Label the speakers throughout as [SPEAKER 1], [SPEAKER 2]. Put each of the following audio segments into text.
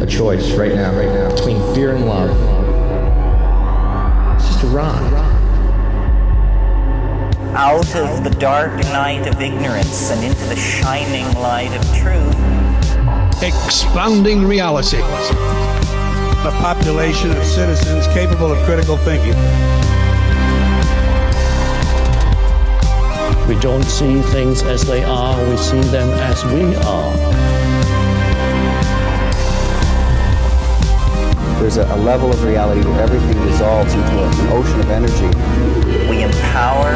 [SPEAKER 1] a choice right now, between fear and love. It's just a ride.
[SPEAKER 2] Out of the dark night of ignorance and into the shining light of truth.
[SPEAKER 3] Expounding reality.
[SPEAKER 4] A population of citizens capable of critical thinking.
[SPEAKER 5] We don't see things as they are, we see them as we are.
[SPEAKER 6] There's a level of reality where everything dissolves into an ocean of energy.
[SPEAKER 2] We empower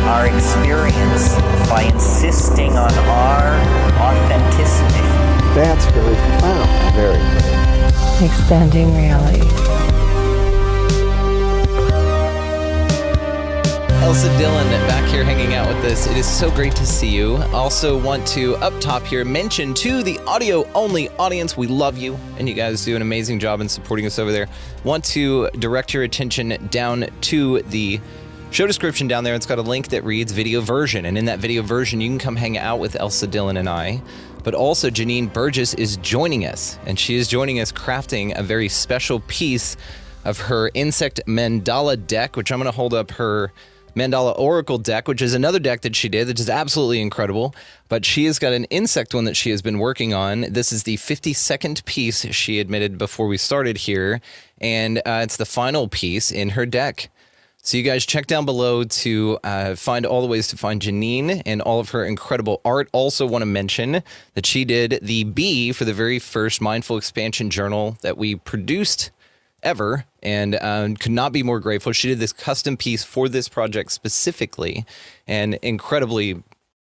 [SPEAKER 2] our experience by insisting on our authenticity.
[SPEAKER 6] That's very profound. Very.
[SPEAKER 7] Expanding reality.
[SPEAKER 8] Elsa Dillon back here hanging out with us. It is so great to see you. Also want to, up top here, mention to the audio-only audience, we love you, and you guys do an amazing job in supporting us over there. Want to direct your attention down to the show description down there. It's got a link that reads video version, and in that video version, you can come hang out with Elsa Dillon and I. But also, Jeannine Burgess is joining us, and she is joining us crafting a very special piece of her insect mandala deck, which I'm going to hold up her Mandala Oracle deck, which is another deck that she did, which is absolutely incredible. But she has got an insect one that she has been working on. This is the 52nd piece she admitted before we started here, and it's the final piece in her deck. So you guys check down below to find all the ways to find Jeannine and all of her incredible art. Also want to mention that she did the B for the very first Mindful Expansion journal that we produced ever, and could not be more grateful. She did this custom piece for this project specifically, and incredibly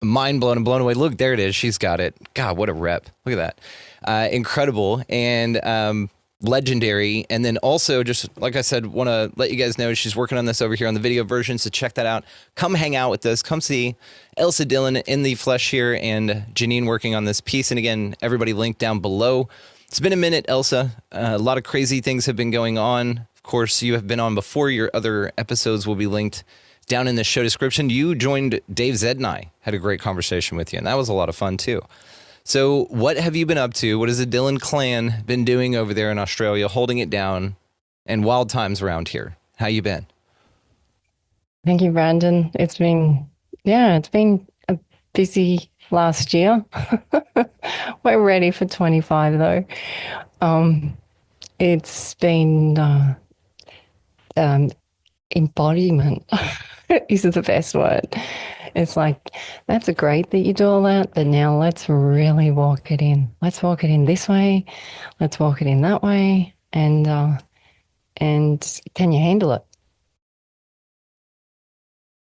[SPEAKER 8] mind blown and blown away. Look, there it is. She's got it. God, what a rep. Look at that. Incredible and legendary. And then also, just like I said, want to let you guys know she's working on this over here on the video version, so check that out. Come hang out with us. Come see Elsa Dillon in the flesh here and Jeannine working on this piece. And again, everybody linked down below. It's been a minute, Elsa. A lot of crazy things have been going on. Of course, you have been on before. Your other episodes will be linked down in the show description. You joined Dave Zed and I, had a great conversation with you, and that was a lot of fun too. So what have you been up to? What has the Dillon clan been doing over there in Australia, holding it down, and wild times around here? How you been?
[SPEAKER 7] Thank you, Brandon. It's been a busy last year. We're ready for 25 though. It's been embodiment is the best word. It's like, that's great that you do all that, but now let's really walk it in. Let's walk it in this way. Let's walk it in that way. And can you handle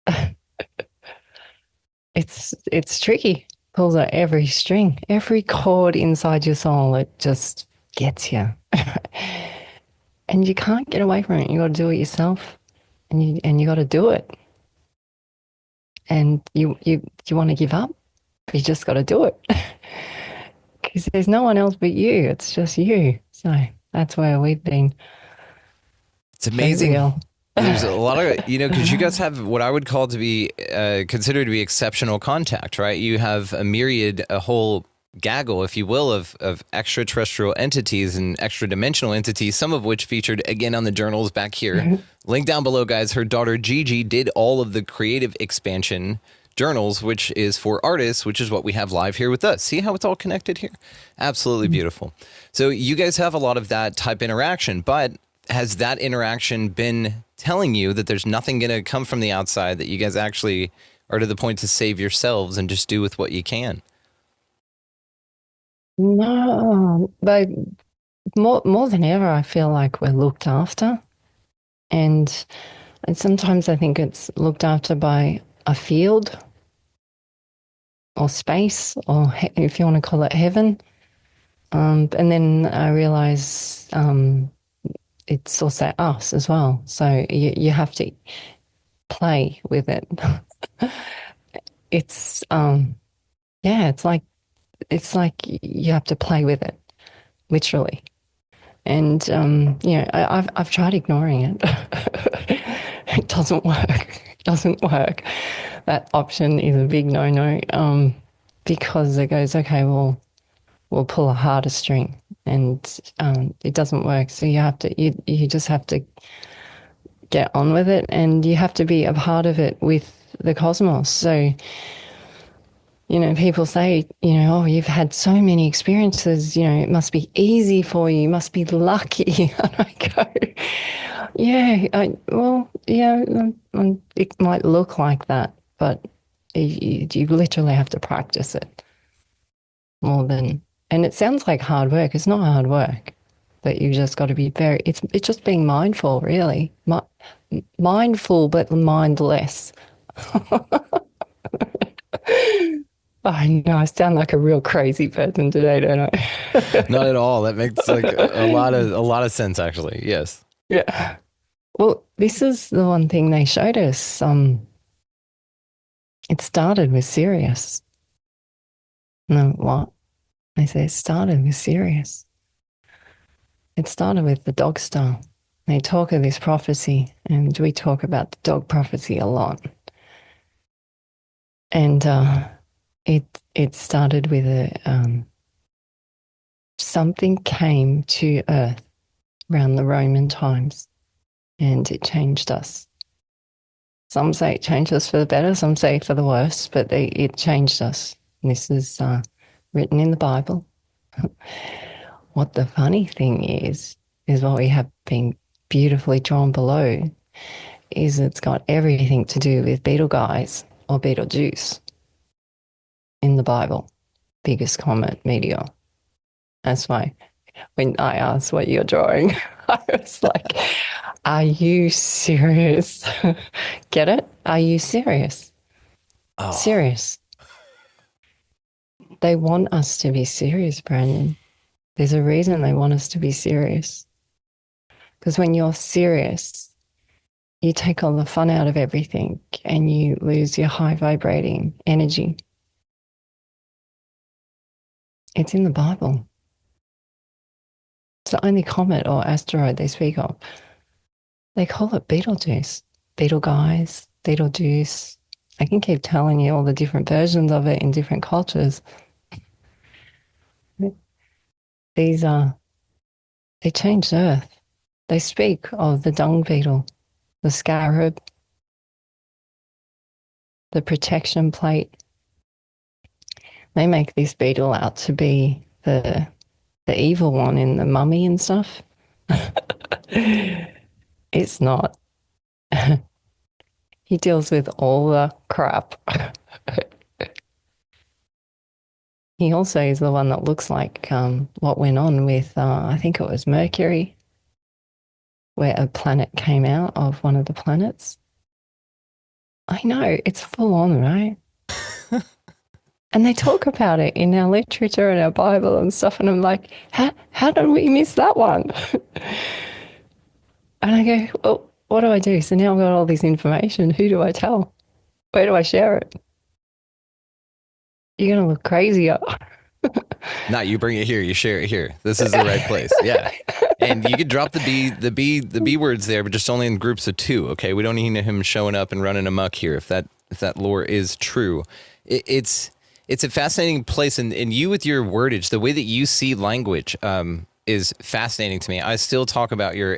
[SPEAKER 7] it? It's tricky. Pulls out every string, every chord inside your soul. It just gets you, and you can't get away from it. You got to do it yourself, and you got to do it. And you want to give up? You just got to do it, because there's no one else but you. It's just you. So that's where we've been.
[SPEAKER 8] It's amazing. There's a lot of, because you guys have what I would call to be considered to be exceptional contact, right? You have a whole gaggle, if you will, of extraterrestrial entities and extra dimensional entities, some of which featured again on the journals back here. Link down below, guys. Her daughter Gigi did all of the creative expansion journals, which is for artists, which is what we have live here with us. See how it's all connected here? Absolutely beautiful. So you guys have a lot of that type interaction, but has that interaction been telling you that there's nothing going to come from the outside, that you guys actually are to the point to save yourselves and just do with what you can?
[SPEAKER 7] No, but more than ever, I feel like we're looked after. And sometimes I think it's looked after by a field or space, or if you want to call it heaven. And then I realize it's also us as well. So you have to play with it. It's like you have to play with it, literally. And I've tried ignoring it. It doesn't work. It doesn't work. That option is a big no-no, because it goes, okay, we'll pull a harder string. and it doesn't work. So you just have to get on with it, and you have to be a part of it with the cosmos. So, people say, oh, you've had so many experiences, it must be easy for you, you must be lucky. And I go, yeah, it might look like that, but you literally have to practice it more than, and it sounds like hard work. It's not hard work, but you just got to be it's just being mindful, really. Mindful, but mindless. I know I sound like a real crazy person today, don't I?
[SPEAKER 8] Not at all. That makes like a lot of sense, actually. Yes.
[SPEAKER 7] Yeah. Well, this is the one thing they showed us. It started with Sirius. No, what? They say it started with Sirius. It started with the dog star. They talk of this prophecy, and we talk about the dog prophecy a lot. And it started with something came to Earth around the Roman times, and it changed us. Some say it changed us for the better, some say for the worse, but it changed us. And this is written in the Bible. What the funny thing is what we have been beautifully drawn below, is it's got everything to do with beetle guys or Beetlejuice in the Bible. Biggest comet meteor. That's why when I asked what you're drawing, I was like, are you serious? Get it? Are you serious?
[SPEAKER 8] Oh.
[SPEAKER 7] Serious. They want us to be serious, Brandon. There's a reason they want us to be serious. Because when you're serious, you take all the fun out of everything and you lose your high vibrating energy. It's in the Bible. It's the only comet or asteroid they speak of. They call it Beetlejuice, Beetle Guys, Beetlejuice. I can keep telling you all the different versions of it in different cultures. They changed Earth. They speak of the dung beetle, the scarab, the protection plate. They make this beetle out to be the evil one in the Mummy and stuff. It's not. He deals with all the crap. He also is the one that looks like what went on with, I think it was Mercury, where a planet came out of one of the planets. I know, it's full on, right? And they talk about it in our literature and our Bible and stuff, and I'm like, how did we miss that one? And I go, well, what do I do? So now I've got all this information. Who do I tell? Where do I share it? You're going to look crazier.
[SPEAKER 8] Not you bring it here, you share it here. This is the right place. Yeah. And you could drop the B words there, but just only in groups of 2. Okay. We don't need him showing up and running amok here. If that lore is true, it's a fascinating place. And you with your wordage, the way that you see language, is fascinating to me. I still talk about your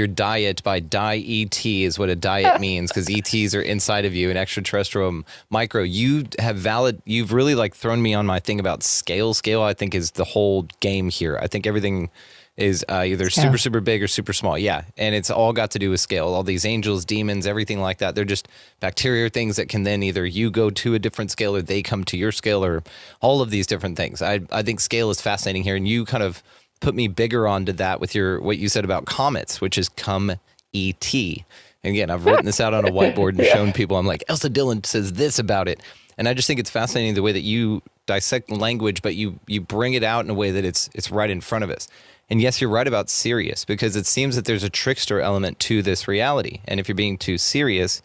[SPEAKER 8] diet by die-ET is what a diet means, because ETs are inside of you, an extraterrestrial micro. You've really like thrown me on my thing about scale. Scale, I think, is the whole game here. I think everything is either super, super big or super small. Yeah. And it's all got to do with scale. All these angels, demons, everything like that. They're just bacteria, things that can then either you go to a different scale or they come to your scale, or all of these different things. I think scale is fascinating here. And you kind of put me bigger onto that with what you said about comets, which is come-ET. And again, I've written this out on a whiteboard and shown people. I'm like, Elsa Dillon says this about it. And I just think it's fascinating the way that you dissect language, but you bring it out in a way that it's right in front of us. And yes, you're right about serious, because it seems that there's a trickster element to this reality. And if you're being too serious,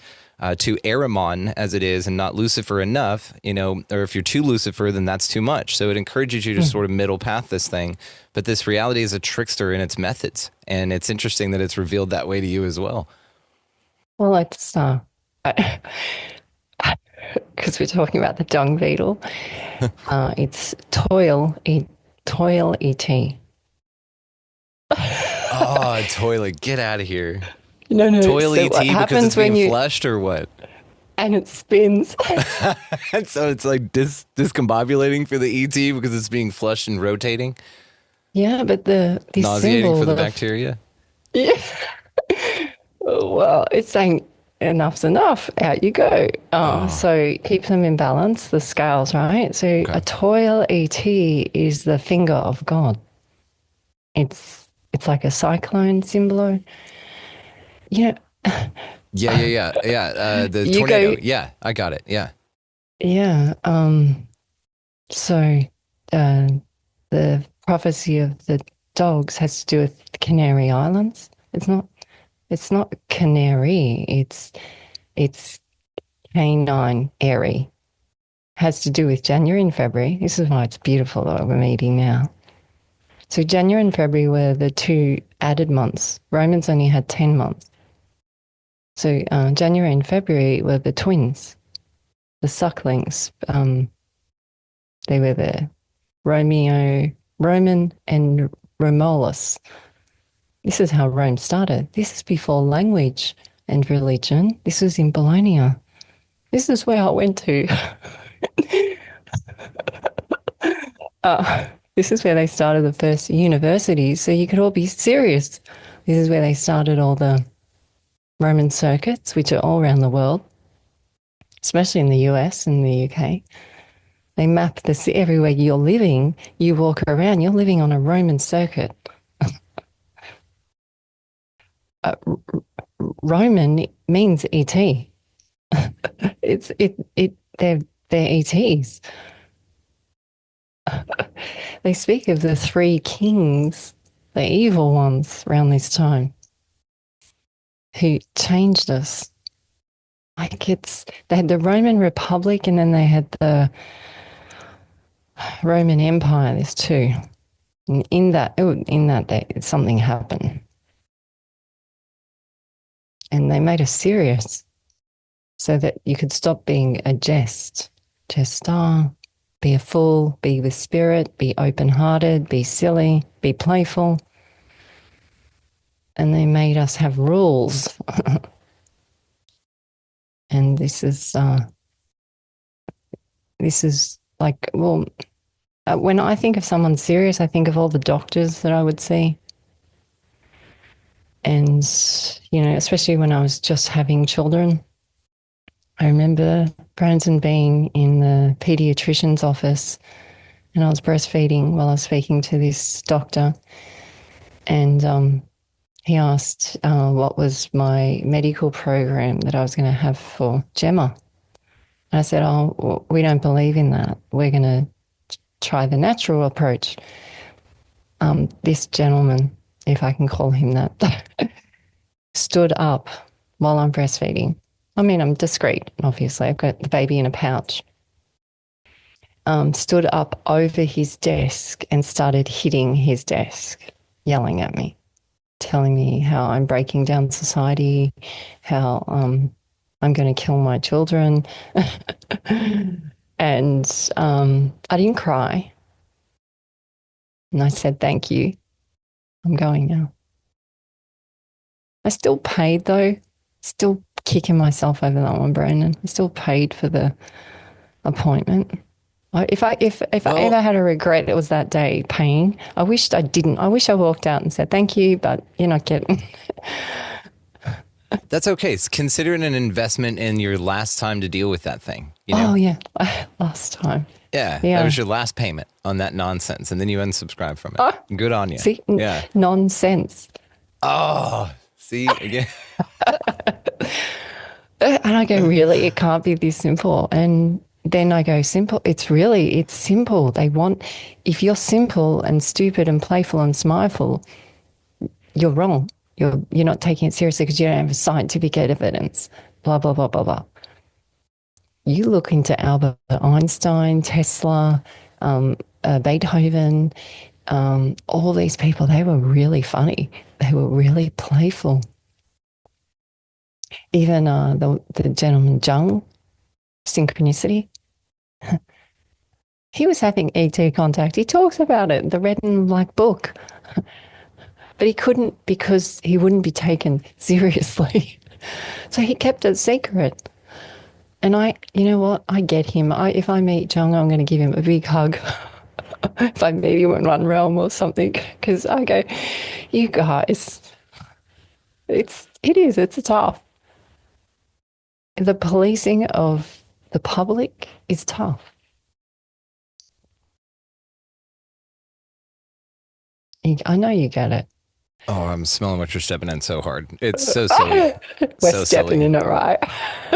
[SPEAKER 8] too Aramon as it is, and not Lucifer enough, or if you're too Lucifer, then that's too much. So it encourages you to sort of middle path this thing. But this reality is a trickster in its methods. And it's interesting that it's revealed that way to you as well.
[SPEAKER 7] Well, it's because we're talking about the dung beetle. It's toil. Toil ET.
[SPEAKER 8] Oh, toilet. Get out of here.
[SPEAKER 7] No.
[SPEAKER 8] Toil
[SPEAKER 7] So
[SPEAKER 8] ET
[SPEAKER 7] what
[SPEAKER 8] because
[SPEAKER 7] happens
[SPEAKER 8] it's
[SPEAKER 7] when
[SPEAKER 8] being
[SPEAKER 7] you
[SPEAKER 8] flushed or what?
[SPEAKER 7] and it spins?
[SPEAKER 8] So it's like discombobulating for the ET because it's being flushed and rotating.
[SPEAKER 7] Yeah, but this
[SPEAKER 8] Nauseating
[SPEAKER 7] symbol
[SPEAKER 8] for the
[SPEAKER 7] of
[SPEAKER 8] bacteria.
[SPEAKER 7] yeah. Well, it's saying enough's enough. Out you go. So keep them in balance. The scales, right? So a toil ET is the finger of God. It's like a cyclone symbol. You know,
[SPEAKER 8] Yeah. The
[SPEAKER 7] You
[SPEAKER 8] tornado.
[SPEAKER 7] go-
[SPEAKER 8] Yeah, I got it. Yeah.
[SPEAKER 7] yeah. So the prophecy of the dogs has to do with the Canary Islands. It's not canary. It's canine airy. Has to do with January and February. This is why it's beautiful that we're meeting now. So January and February were the two added months. Romans only had 10 months. So January and February were the twins, the sucklings. They were the Roman and Romulus. This is how Rome started. This is before language and religion. This was in Bologna. This is where I went to. This is where they started the first universities, so you could all be serious. This is where they started all the Roman circuits, which are all around the world, especially in the US and the UK. They map this everywhere you're living. You walk around, you're living on a Roman circuit. Roman means ET. They're ETs. They speak of the three kings, the evil ones around this time, who changed us. Like they had the Roman Republic and then they had the Roman Empire, there's two. And in that something happened. And they made us serious so that you could stop being a jester, be a fool, be with spirit, be open-hearted, be silly, be playful. And they made us have rules. And this is like, well, when I think of someone serious, I think of all the doctors that I would see. And, especially when I was just having children, I remember Brandon being in the pediatrician's office and I was breastfeeding while I was speaking to this doctor. And he asked what was my medical program that I was going to have for Gemma. And I said, we don't believe in that. We're going to try the natural approach. This gentleman, if I can call him that, stood up while I'm breastfeeding. I mean, I'm discreet, obviously. I've got the baby in a pouch. Stood up over his desk and started hitting his desk, yelling at me, telling me how I'm breaking down society, how I'm going to kill my children. And I didn't cry. And I said, thank you. I'm going now. I still paid though. Still kicking myself over that one, Brandon. I still paid for the appointment. If I ever had a regret, it was that day paying. I wished I didn't. I wish I walked out and said thank you, but you're not getting.
[SPEAKER 8] That's okay. Consider it an investment in your last time to deal with that thing.
[SPEAKER 7] Oh yeah, last time.
[SPEAKER 8] Yeah, that was your last payment on that nonsense, and then you unsubscribe from it.
[SPEAKER 7] Oh,
[SPEAKER 8] good on you.
[SPEAKER 7] See,
[SPEAKER 8] yeah,
[SPEAKER 7] nonsense.
[SPEAKER 8] Oh, see again.
[SPEAKER 7] And I go, really? It can't be this simple. And then I go, simple? It's simple. They want, if you're simple and stupid and playful and smileful, you're wrong. You're not taking it seriously because you don't have scientific evidence. Blah, blah, blah, blah, blah. You look into Albert Einstein, Tesla, Beethoven, all these people, they were really funny. They were really playful. Even the gentleman Jung, synchronicity. He was having ET contact. He talks about it, the red and black book. But he couldn't because he wouldn't be taken seriously. So he kept it secret. And you know what? I get him. If I meet Jung, I'm going to give him a big hug. If I meet him in one realm or something. Because I go, you guys, it's tough. The policing of the public is tough. I know you get it.
[SPEAKER 8] Oh, I'm smelling what you're stepping in so hard. It's so silly.
[SPEAKER 7] We're
[SPEAKER 8] so
[SPEAKER 7] stepping
[SPEAKER 8] silly.
[SPEAKER 7] in it, right?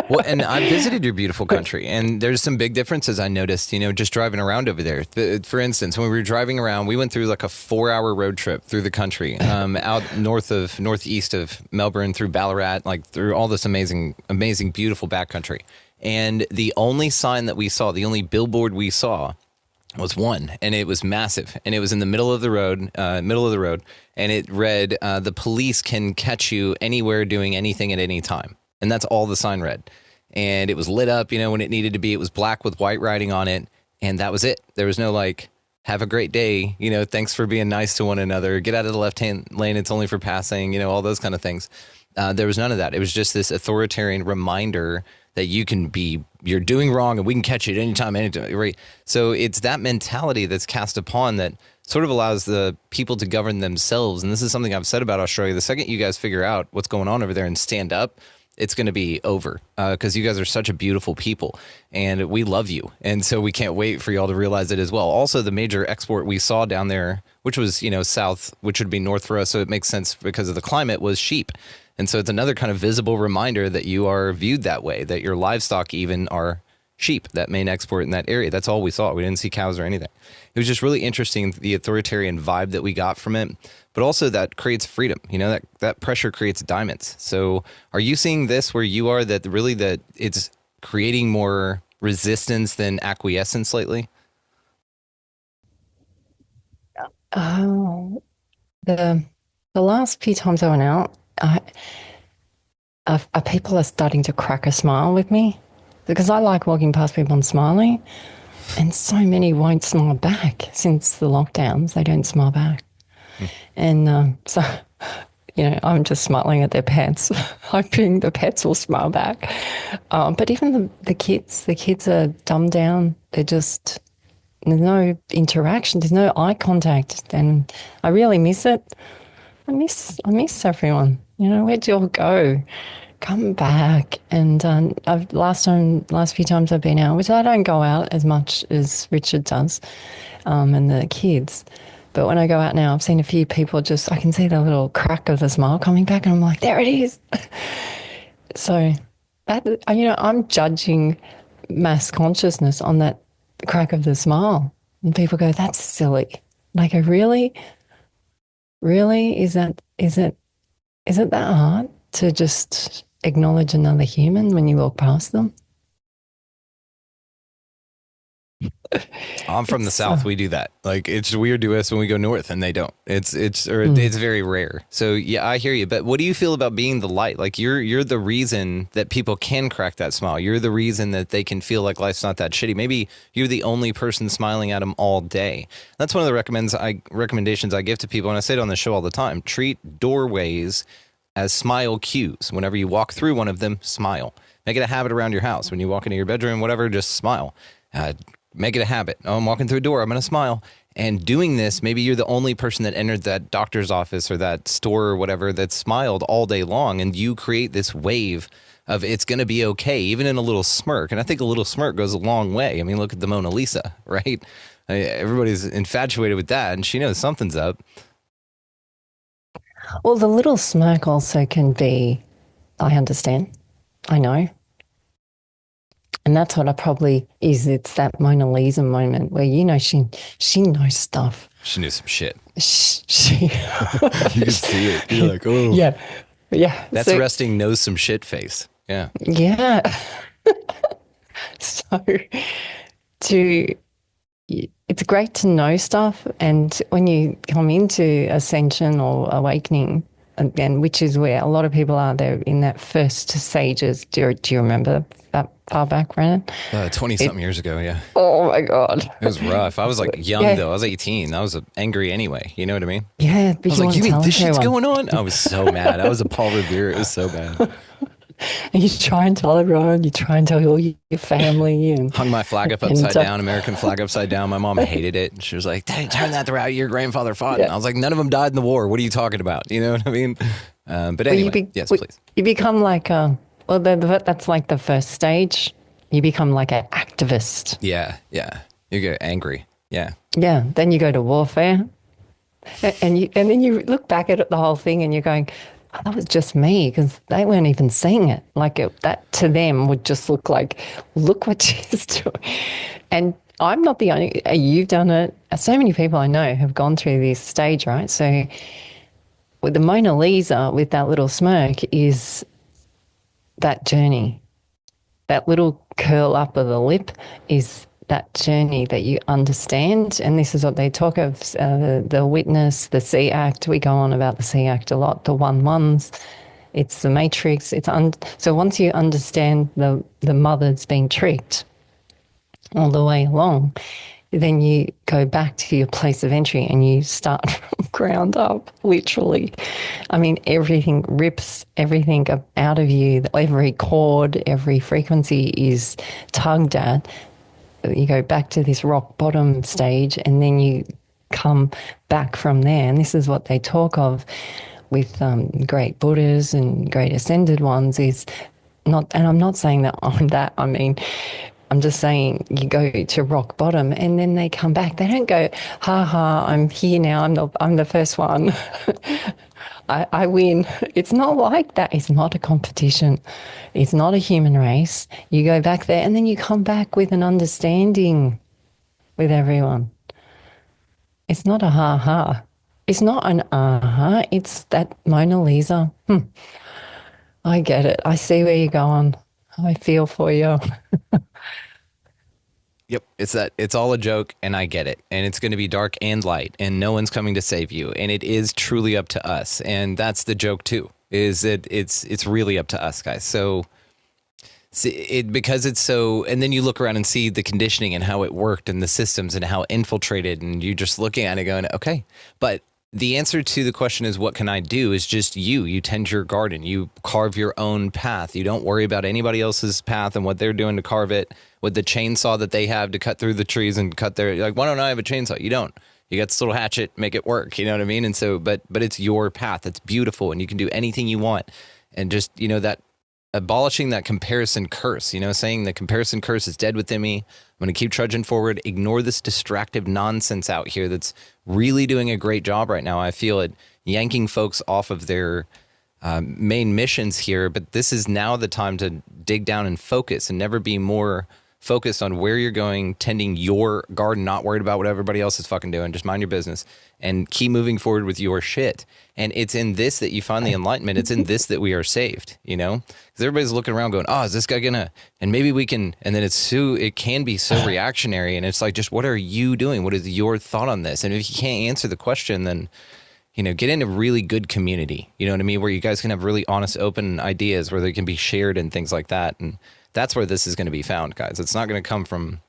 [SPEAKER 8] Well, and I visited your beautiful country, and there's some big differences I noticed, just driving around over there. For instance, when we were driving around, we went through like a 4-hour road trip through the country, out northeast of Melbourne, through Ballarat, like through all this amazing, beautiful backcountry. And the only sign that we saw, the only billboard we saw, was one, and it was massive, and it was in the middle of the road, and it read, "The police can catch you anywhere doing anything at any time," and that's all the sign read. And it was lit up, when it needed to be. It was black with white writing on it, and that was it. There was no like, "Have a great day," "Thanks for being nice to one another," "Get out of the left-hand lane, it's only for passing," all those kind of things. There was none of that. It was just this authoritarian reminder that you're doing wrong and we can catch you at any time, right? So it's that mentality that's cast upon that sort of allows the people to govern themselves. And this is something I've said about Australia. The second you guys figure out what's going on over there and stand up, it's going to be over, because you guys are such a beautiful people and we love you. And so we can't wait for y'all to realize it as well. Also, the major export we saw down there, which was, south, which would be north for us, so it makes sense because of the climate, was sheep. And so it's another kind of visible reminder that you are viewed that way, that your livestock even are sheep, that main export in that area. That's all we saw. We didn't see cows or anything. It was just really interesting, the authoritarian vibe that we got from it, but also that creates freedom. That pressure creates diamonds. So are you seeing this where you are, that really that it's creating more resistance than acquiescence lately?
[SPEAKER 7] The last few times I went out, people are starting to crack a smile with me, because I like walking past people and smiling, and so many won't smile back since the lockdowns. They don't smile back. And so, I'm just smiling at their pets, hoping the pets will smile back. But even the kids are dumbed down. There's no interaction. There's no eye contact, and I really miss it. I miss everyone. Where'd you all go? Come back. And last few times I've been out, which I don't go out as much as Richard does, and the kids. But when I go out now, I've seen a few people I can see the little crack of the smile coming back, and I'm like, there it is. So that, I'm judging mass consciousness on that crack of the smile. And people go, that's silly. Like, really? Really? Is it that hard to just acknowledge another human when you walk past them?
[SPEAKER 8] I'm from the South. We do that. Like, it's weird to us when we go north and they don't. It's very rare. So yeah, I hear you. But what do you feel about being the light? Like, you're the reason that people can crack that smile. You're the reason that they can feel like life's not that shitty. Maybe you're the only person smiling at them all day. That's one of the recommendations I give to people, and I say it on the show all the time. Treat doorways as smile cues. Whenever you walk through one of them, smile. Make it a habit around your house. When you walk into your bedroom, whatever, just smile. Make it a habit. Oh, I'm walking through a door, I'm going to smile. And doing this, maybe you're the only person that entered that doctor's office or that store or whatever that smiled all day long, and you create this wave of it's going to be okay, even in a little smirk. And I think a little smirk goes a long way. I mean, look at the Mona Lisa, right? Everybody's infatuated with that, and she knows something's up.
[SPEAKER 7] Well, the little smirk also can be, I understand, I know. And that's what it's that Mona Lisa moment where, she knows stuff.
[SPEAKER 8] She knew some shit.
[SPEAKER 7] You
[SPEAKER 8] can see it. You're like, oh.
[SPEAKER 7] Yeah. Yeah.
[SPEAKER 8] That's resting knows some shit face. Yeah.
[SPEAKER 7] Yeah. So it's great to know stuff. And when you come into ascension or awakening, again, which is where a lot of people are. They're in that first stages. Do you remember that far back, Brennan?
[SPEAKER 8] 20-something years ago, yeah.
[SPEAKER 7] Oh my God.
[SPEAKER 8] It was rough. I was like young, though. I was 18. I was angry anyway. You know what I mean?
[SPEAKER 7] Yeah.
[SPEAKER 8] I was like, you mean this shit's going on? I was so mad. I was a Paul Revere. It was so bad.
[SPEAKER 7] And you try and tell everyone, you try and tell all your family. And
[SPEAKER 8] hung my flag up upside down, American flag upside down. My mom hated it. She was like, hey, turn that the route your grandfather fought. And I was like, none of them died in the war. What are you talking about? You know what I mean? But anyway, yes, please.
[SPEAKER 7] You become like that's like the first stage. You become like an activist.
[SPEAKER 8] Yeah, yeah. You get angry. Yeah.
[SPEAKER 7] Yeah. Then you go to warfare. And then you look back at the whole thing and you're going, oh, that was just me, because they weren't even seeing it. Like that to them would just look like, look what she's doing. And I'm not the only, you've done it. So many people I know have gone through this stage, right? So with the Mona Lisa, with that little smirk, is that journey. That little curl up of the lip is that journey that you understand. And this is what they talk of, the witness, the C act. We go on about the C act a lot, the 1-1s. It's the matrix. So once you understand the mother's being tricked all the way along, then you go back to your place of entry and you start from ground up, literally. I mean, everything rips everything out of you. Every chord, every frequency is tugged at. You go back to this rock bottom stage and then you come back from there. And this is what they talk of with great Buddhas and great ascended ones is not, and I'm not saying that I'm that, I mean, I'm just saying you go to rock bottom and then they come back. They don't go, ha ha, I'm here now, I'm the first one. I win. It's not like that. It's not a competition. It's not a human race. You go back there and then you come back with an understanding with everyone. It's not a ha-ha. It's not an aha. It's that Mona Lisa. I get it. I see where you're going. I feel for you.
[SPEAKER 8] Yep, it's all a joke, and I get it. And it's going to be dark and light, and no one's coming to save you. And it is truly up to us. And that's the joke too, is that it's really up to us, guys. So because it's so, and then you look around and see the conditioning and how it worked and the systems and how infiltrated, and you're just looking at it going, okay. But the answer to the question is, what can I do? Is just you tend your garden, you carve your own path. You don't worry about anybody else's path and what they're doing to carve it with the chainsaw that they have to cut through the trees and cut their, like, why don't I have a chainsaw? You don't. You got this little hatchet, make it work. You know what I mean? And so, but it's your path. It's beautiful and you can do anything you want. And just, that abolishing that comparison curse, saying the comparison curse is dead within me. I'm going to keep trudging forward. Ignore this distractive nonsense out here that's really doing a great job right now. I feel it yanking folks off of their main missions here. But this is now the time to dig down and focus and never be more focused on where you're going, tending your garden, not worried about what everybody else is fucking doing. Just mind your business and keep moving forward with your shit. And it's in this that you find the enlightenment. It's in this that we are saved, because everybody's looking around going, oh, is this guy gonna, and maybe we can, and then it can be so reactionary. And it's like, just what are you doing? What is your thought on this? And if you can't answer the question, then, get into really good community, you know what I mean? Where you guys can have really honest, open ideas where they can be shared and things like that. And that's where this is going to be found, guys. It's not going to come from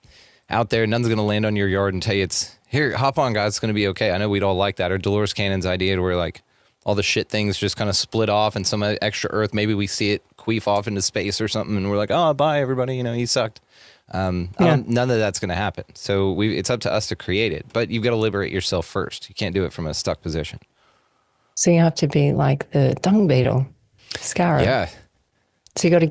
[SPEAKER 8] out there. None's going to land on your yard and tell you it's, here, hop on, guys. It's going to be okay. I know we'd all like that. Or Dolores Cannon's idea where, like, all the shit things just kind of split off and some extra earth. Maybe we see it queef off into space or something and we're like, oh, bye, everybody. He sucked. None of that's going to happen. So it's up to us to create it. But you've got to liberate yourself first. You can't do it from a stuck position.
[SPEAKER 7] So you have to be like the dung beetle, scarab.
[SPEAKER 8] Yeah.
[SPEAKER 7] So you got to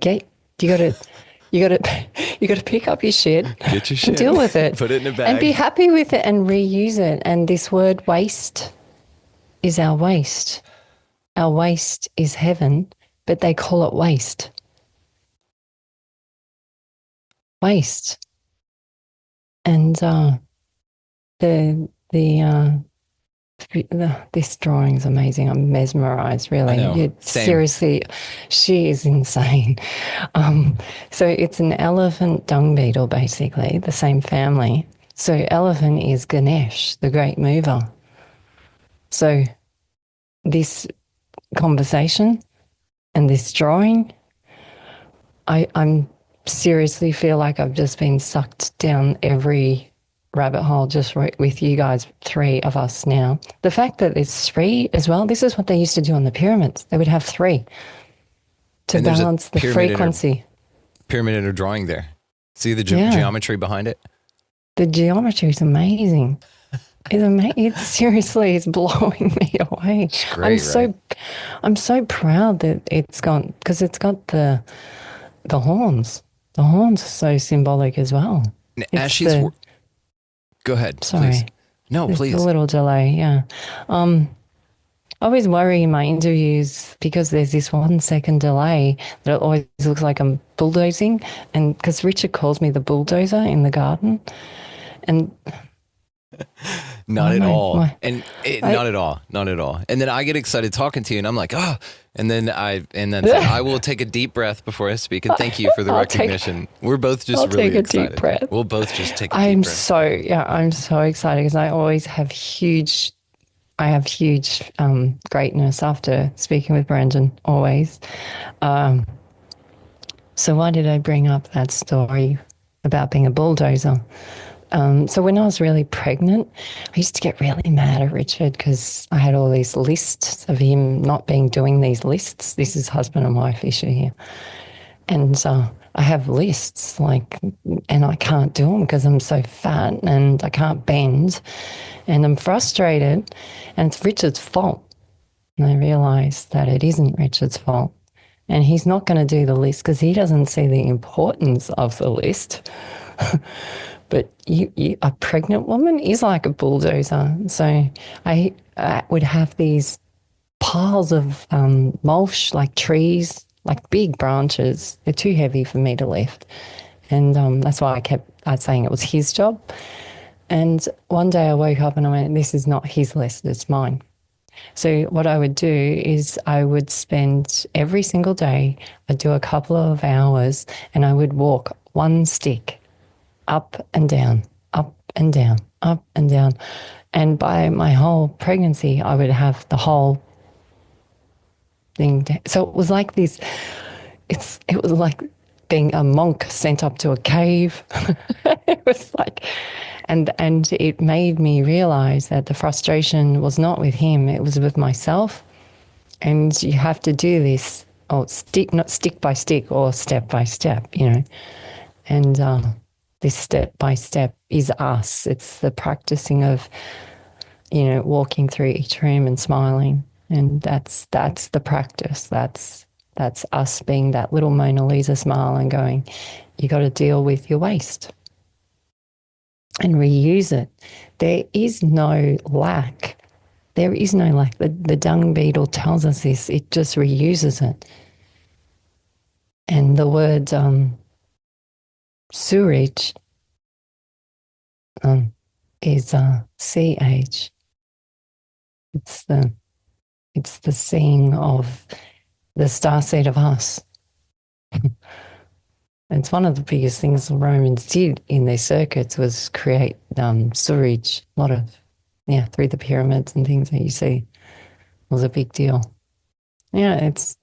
[SPEAKER 7] pick up your shit,
[SPEAKER 8] get your shit,
[SPEAKER 7] deal with it,
[SPEAKER 8] put it in a bag,
[SPEAKER 7] and be happy with it, and reuse it. And this word waste is our waste. Our waste is heaven, but they call it waste. Waste. And this drawing is amazing. I'm mesmerized, really. Seriously, she is insane. So it's an elephant dung beetle, basically, the same family. So elephant is Ganesh, the great mover. So this conversation and this drawing, I'm seriously feel like I've just been sucked down every rabbit hole just with you guys, 3 of us now. The fact that there's 3 as well, this is what they used to do on the pyramids. They would have 3 to balance the frequency.
[SPEAKER 8] Pyramid in a drawing there. See the geometry behind it?
[SPEAKER 7] The geometry is amazing. It's blowing me away.
[SPEAKER 8] It's great,
[SPEAKER 7] I'm so proud that it's got, because it's got the horns. The horns are so symbolic as well.
[SPEAKER 8] As she's go ahead.
[SPEAKER 7] Sorry.
[SPEAKER 8] Please. No, please.
[SPEAKER 7] A little delay, yeah. I always worry in my interviews because there's this 1 second delay that it always looks like I'm bulldozing, and because Richard calls me the bulldozer in the garden, and
[SPEAKER 8] not at all. Not at all. And then I get excited talking to you, and I'm like, oh, and then I will take a deep breath before I speak, and thank you for the recognition. We're both just really excited.
[SPEAKER 7] Take a deep breath.
[SPEAKER 8] We'll both just take a deep breath.
[SPEAKER 7] I'm so excited because I always have huge greatness after speaking with Brandon, always. So why did I bring up that story about being a bulldozer? So when I was really pregnant, I used to get really mad at Richard because I had all these lists of him not doing these lists. This is husband and wife issue here. And so I have lists, and I can't do them because I'm so fat and I can't bend and I'm frustrated, and it's Richard's fault. And I realised that it isn't Richard's fault. And he's not going to do the list because he doesn't see the importance of the list. But a pregnant woman is like a bulldozer. So I would have these piles of mulch, like trees, like big branches. They're too heavy for me to lift. And that's why I kept saying it was his job. And one day I woke up and I went, this is not his list, it's mine. So what I would do is I would spend every single day, I'd do a couple of hours, and I would walk 1 stick up and down, up and down, up and down. And by my whole pregnancy, I would have the whole thing. So it was like this, it was like being a monk sent up to a cave. It was like, and it made me realize that the frustration was not with him, it was with myself. And you have to do this, not stick by stick or step by step, And this step by step is us. It's the practicing of, walking through each room and smiling. And that's the practice. That's us being that little Mona Lisa smile and going, you got to deal with your waste and reuse it. There is no lack. There is no lack. The dung beetle tells us this. It just reuses it. And the word sewage is CH. It's the seeing of the starseed of us. It's one of the biggest things the Romans did in their circuits was create sewage. A lot of, through the pyramids and things that you see. It was a big deal. It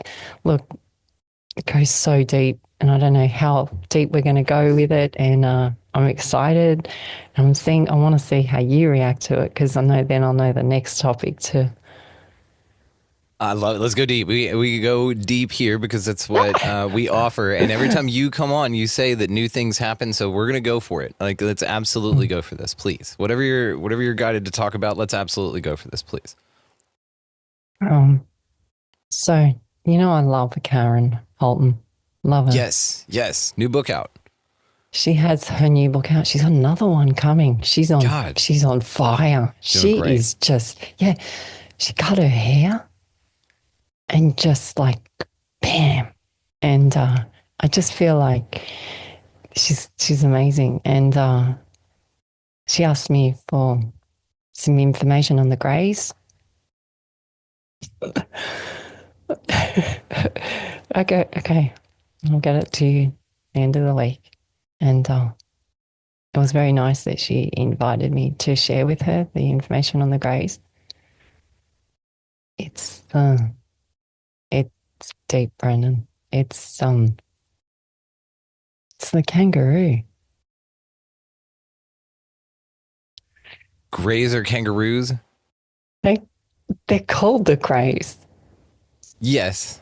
[SPEAKER 7] goes so deep, and I don't know how deep we're going to go with it, and I'm excited. And I want to see how you react to it, because I know then I'll know the next topic too.
[SPEAKER 8] I love it. Let's go deep. We go deep here because that's what we offer. And every time you come on, you say that new things happen. So we're going to go for it. Let's absolutely go for this, please. Whatever you're guided to talk about, let's absolutely go for this, please.
[SPEAKER 7] So, I love Karen Holton. Love her.
[SPEAKER 8] Yes. New book out.
[SPEAKER 7] She has her new book out. She's got another one coming. She's on fire. She is just, she cut her hair. And just like, bam. And I just feel like she's amazing. And she asked me for some information on the greys. Okay, I'll get it to you the end of the week. And it was very nice that she invited me to share with her the information on the greys. It's It's deep, Brendan. It's the kangaroo.
[SPEAKER 8] Greys are kangaroos?
[SPEAKER 7] They're called the greys.
[SPEAKER 8] Yes.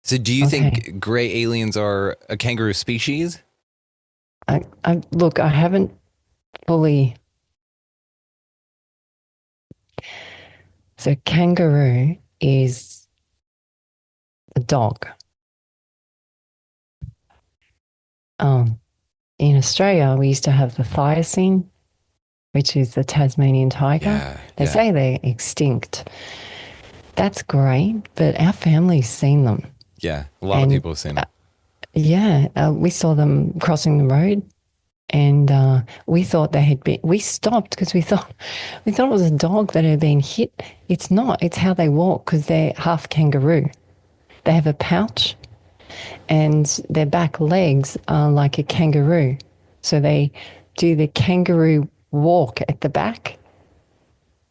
[SPEAKER 8] So do you think gray aliens are a kangaroo species?
[SPEAKER 7] Look, I haven't fully. So kangaroo is a dog. In Australia, we used to have the thylacine, which is the Tasmanian tiger. They say they're extinct. That's great, but our family's seen them.
[SPEAKER 8] Yeah, a lot of people have seen them.
[SPEAKER 7] We saw them crossing the road, and we thought they had been. We stopped because we thought it was a dog that had been hit. It's not. It's how they walk because they're half kangaroo. They have a pouch, and their back legs are like a kangaroo. So they do the kangaroo walk at the back.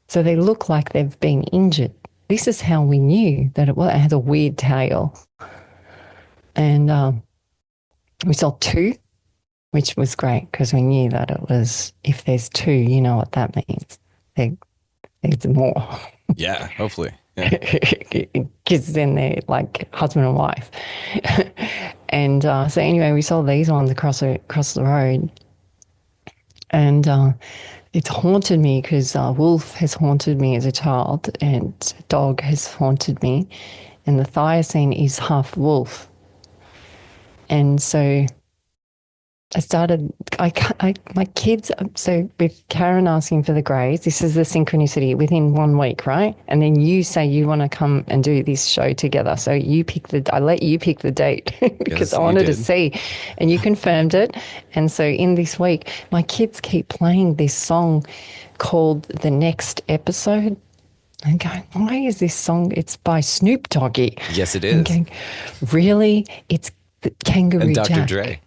[SPEAKER 7] So they look like they've been injured. This is how we knew that it has a weird tail. And we saw 2, which was great because we knew that it was, if there's 2, you know what that means. There's more.
[SPEAKER 8] Yeah, hopefully.
[SPEAKER 7] Because then they're like husband and wife. And so anyway, we saw these ones across the road. And it's haunted me because wolf has haunted me as a child, and dog has haunted me, and the thylacine is half wolf. And so my kids, so with Karen asking for the greys, this is the synchronicity within 1 week, right? And then you say you want to come and do this show together. So I let you pick the date because I wanted to see, and you confirmed it. And so in this week, my kids keep playing this song called The Next Episode. I'm going, why is this song? It's by Snoop Doggy.
[SPEAKER 8] Yes, it is.
[SPEAKER 7] I'm going, really? It's the Kangaroo
[SPEAKER 8] and Dr.
[SPEAKER 7] Jack.
[SPEAKER 8] Dre.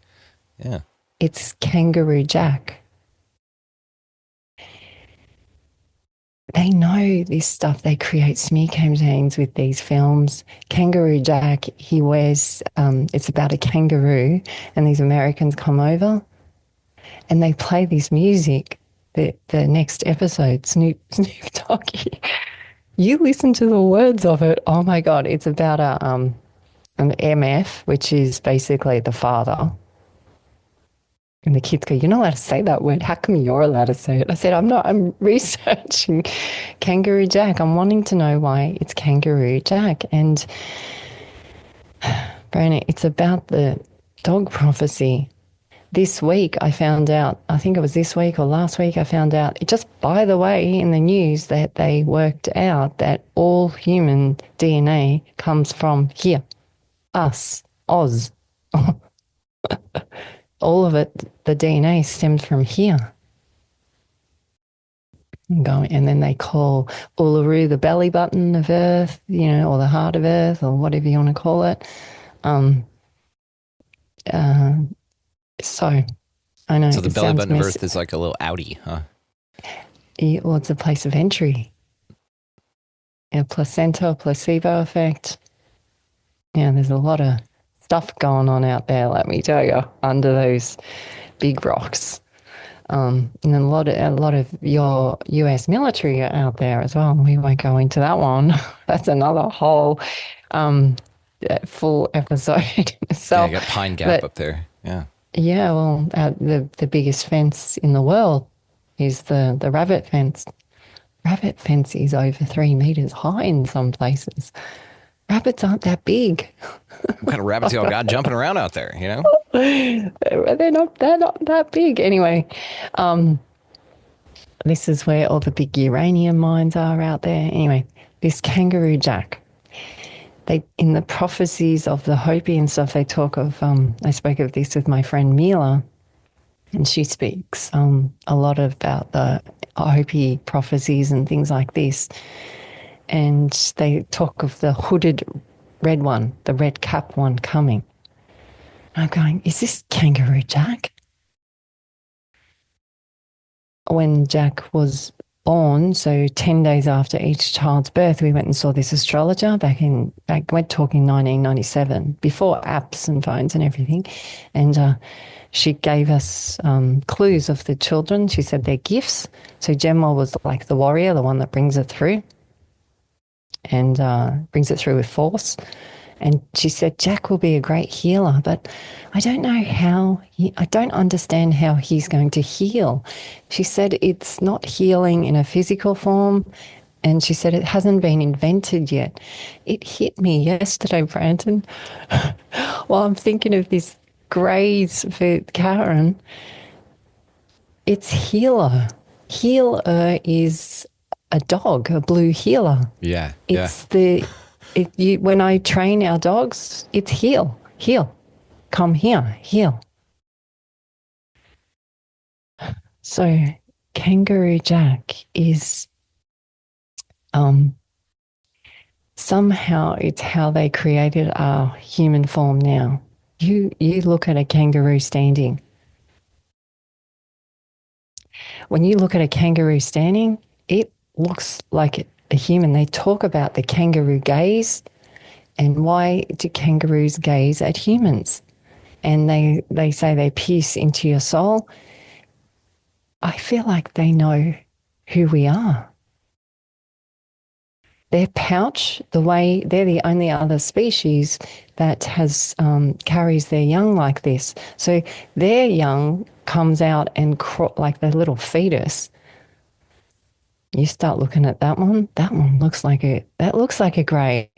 [SPEAKER 8] Yeah.
[SPEAKER 7] It's Kangaroo Jack. They know this stuff. They create smear campaigns with these films. Kangaroo Jack, he wears, it's about a kangaroo, and these Americans come over and they play this music, the next episode, Snoop Doggy. You listen to the words of it. Oh my God, it's about an MF, which is basically the father. And the kids go, you're not allowed to say that word. How come you're allowed to say it? I said, I'm not. I'm researching Kangaroo Jack. I'm wanting to know why it's Kangaroo Jack. And, Brandon, it's about the dog prophecy. This week I found out, I think it was this week or last week, I found out, just by the way, in the news, that they worked out that all human DNA comes from here. Us. Oz. All of it, the DNA stems from here. And then they call Uluru the belly button of Earth, or the heart of Earth, or whatever you want to call it. So, I know.
[SPEAKER 8] So the belly button of Earth is like a little outie, huh?
[SPEAKER 7] Yeah, well, it's a place of entry. A placenta, placebo effect. Yeah, there's a lot of stuff going on out there, let me tell you, under those big rocks. And then a lot of your US military are out there as well. We won't go into that one. That's another whole full episode in itself.
[SPEAKER 8] Yeah, you got Pine Gap up there. Yeah.
[SPEAKER 7] Yeah, well, the biggest fence in the world is the rabbit fence. Rabbit fence is over 3 meters high in some places. Rabbits aren't that big.
[SPEAKER 8] What kind of rabbits y'all got jumping around out there,
[SPEAKER 7] They're not that big. Anyway, this is where all the big uranium mines are out there. Anyway, this Kangaroo Jack. In the prophecies of the Hopi and stuff, they talk of, I spoke of this with my friend Mila, and she speaks a lot about the Hopi prophecies and things like this. And they talk of the hooded red one, the red cap one coming. I'm going, is this Kangaroo Jack? When Jack was born, so 10 days after each child's birth, we went and saw this astrologer we're talking 1997, before apps and phones and everything. And she gave us clues of the children. She said they're gifts. So Gemma was like the warrior, the one that brings it through and brings it through with force. And she said Jack will be a great healer, but I don't know how, I don't understand how he's going to heal. She said it's not healing in a physical form, and she said it hasn't been invented yet. It hit me yesterday, Brandon, while I'm thinking of this graze for Karen. It's healer. Healer is a dog, a blue healer.
[SPEAKER 3] Yeah.
[SPEAKER 7] It's when I train our dogs, it's heal, come here, heal. So Kangaroo Jack is somehow it's how they created our human form now. You look at a kangaroo standing. When you look at a kangaroo standing, it looks like a human. They talk about the kangaroo gaze, and why do kangaroos gaze at humans? And they say they pierce into your soul. I feel like they know who we are. Their pouch, the way they're the only other species that has carries their young like this. So their young comes out and like the little fetus. You start looking at that one. That one looks like a grey.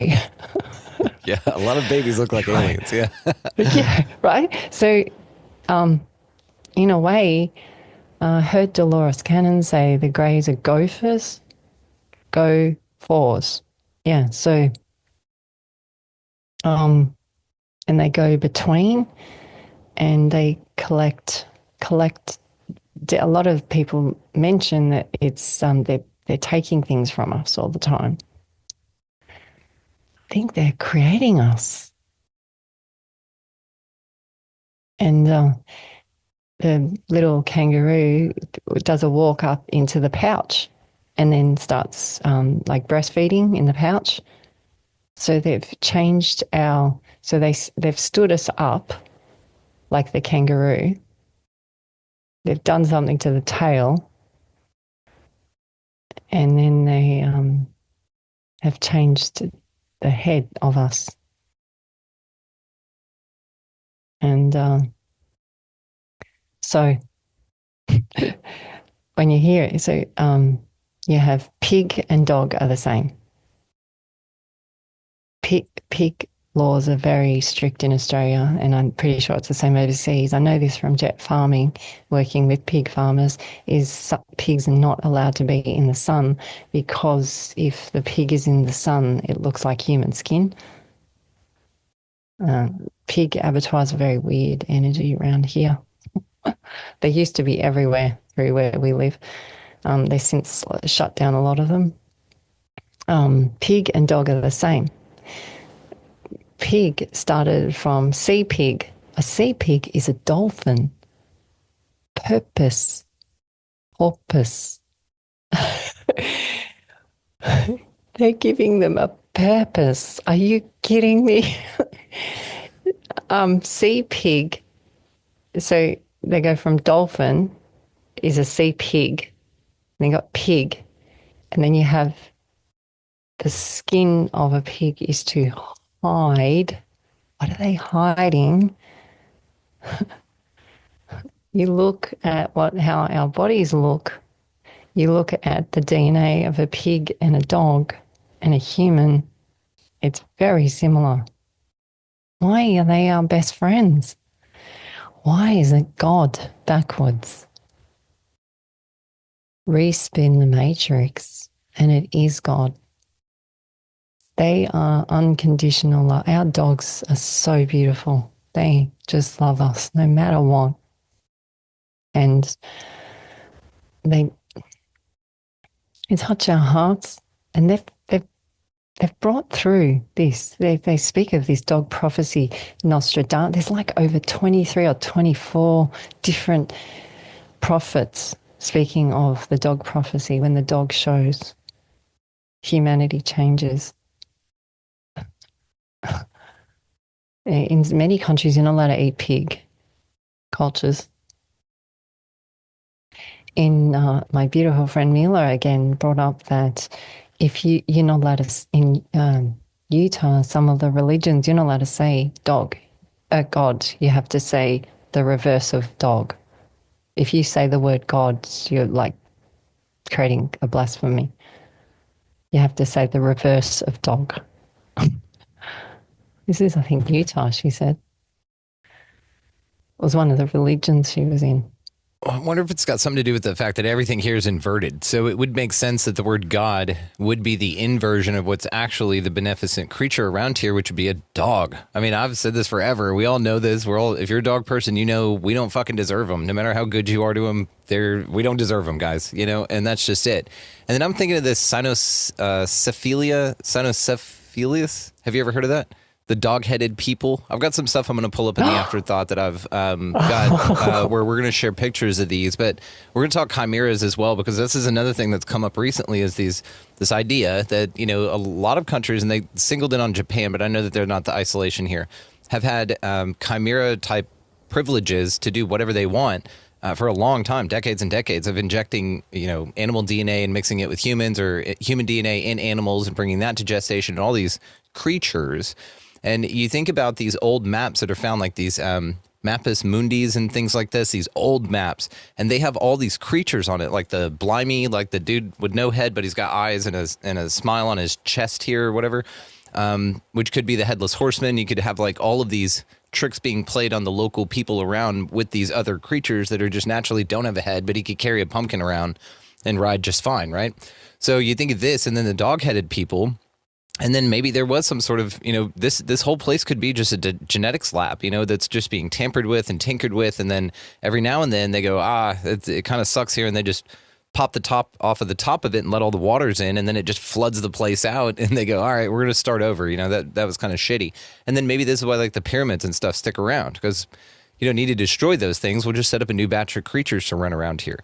[SPEAKER 3] Yeah, a lot of babies look like aliens. Yeah.
[SPEAKER 7] Yeah, right. So, in a way, heard Dolores Cannon say the greys are gophers, go-fours. Yeah. So, and they go between, and they collect. A lot of people mention that it's they're taking things from us all the time. I think they're creating us. And the little kangaroo does a walk up into the pouch and then starts like breastfeeding in the pouch. So they've changed they've stood us up like the kangaroo. They've done something to the tail, and then they have changed the head of us. And so when you hear it, so you have pig and dog are the same. Pig laws are very strict in Australia, and I'm pretty sure it's the same overseas. I know this from jet farming, working with pig farmers, is pigs are not allowed to be in the sun, because if the pig is in the sun, it looks like human skin. Pig abattoirs are very weird energy around here. They used to be everywhere through where we live. They since shut down a lot of them. Pig and dog are the same. Pig started from sea pig. A sea pig is a dolphin. Porpoise. They're giving them a purpose. Are you kidding me? Sea pig. So they go from dolphin is a sea pig. And they got pig. And then you have the skin of a pig is to hide. What are they hiding? You look at how our bodies look. You look at the DNA of a pig and a dog and a human. It's very similar. Why are they our best friends? Why is it God backwards? Respin the matrix, and it is God. They are unconditional love. Our dogs are so beautiful. They just love us no matter what. And they touch our hearts, and they've brought through this. They speak of this dog prophecy, Nostradamus. There's like over 23 or 24 different prophets speaking of the dog prophecy, when the dog shows, humanity changes. In many countries, you're not allowed to eat pig cultures. In my beautiful friend Mila again brought up that if you're not allowed to, in Utah, some of the religions, you're not allowed to say dog, God. You have to say the reverse of dog. If you say the word God, you're like creating a blasphemy. You have to say the reverse of dog. This is, I think, Utah, she said. It was one of the religions she was in.
[SPEAKER 8] I wonder if it's got something to do with the fact that everything here is inverted. So it would make sense that the word God would be the inversion of what's actually the beneficent creature around here, which would be a dog. I mean, I've said this forever. We all know this. If you're a dog person, you know we don't fucking deserve them. No matter how good you are to them, we don't deserve them, guys. You know, and that's just it. And then I'm thinking of this cynocephalius. Have you ever heard of that? The dog-headed people. I've got some stuff I'm going to pull up in the afterthought that I've got where we're going to share pictures of these, but we're going to talk chimeras as well, because this is another thing that's come up recently is this idea that, you know, a lot of countries, and they singled in on Japan, but I know that they're not the isolation here, have had chimera-type privileges to do whatever they want for a long time, decades and decades of injecting, you know, animal DNA and mixing it with humans, or human DNA in animals and bringing that to gestation, and all these creatures. And you think about these old maps that are found, like these Mappus Mundis and things like this, these old maps, and they have all these creatures on it, like the Blimey, like the dude with no head, but he's got eyes and a smile on his chest here or whatever, which could be the Headless Horseman. You could have like all of these tricks being played on the local people around with these other creatures that are just naturally don't have a head, but he could carry a pumpkin around and ride just fine, right? So you think of this, and then the dog-headed people. And then maybe there was some sort of, you know, this whole place could be just a genetics lab, you know, that's just being tampered with and tinkered with. And then every now and then they go, it kind of sucks here. And they just pop the top off of the top of it and let all the waters in. And then it just floods the place out. And they go, all right, we're going to start over. You know, that was kind of shitty. And then maybe this is why like the pyramids and stuff stick around, because you don't need to destroy those things. We'll just set up a new batch of creatures to run around here.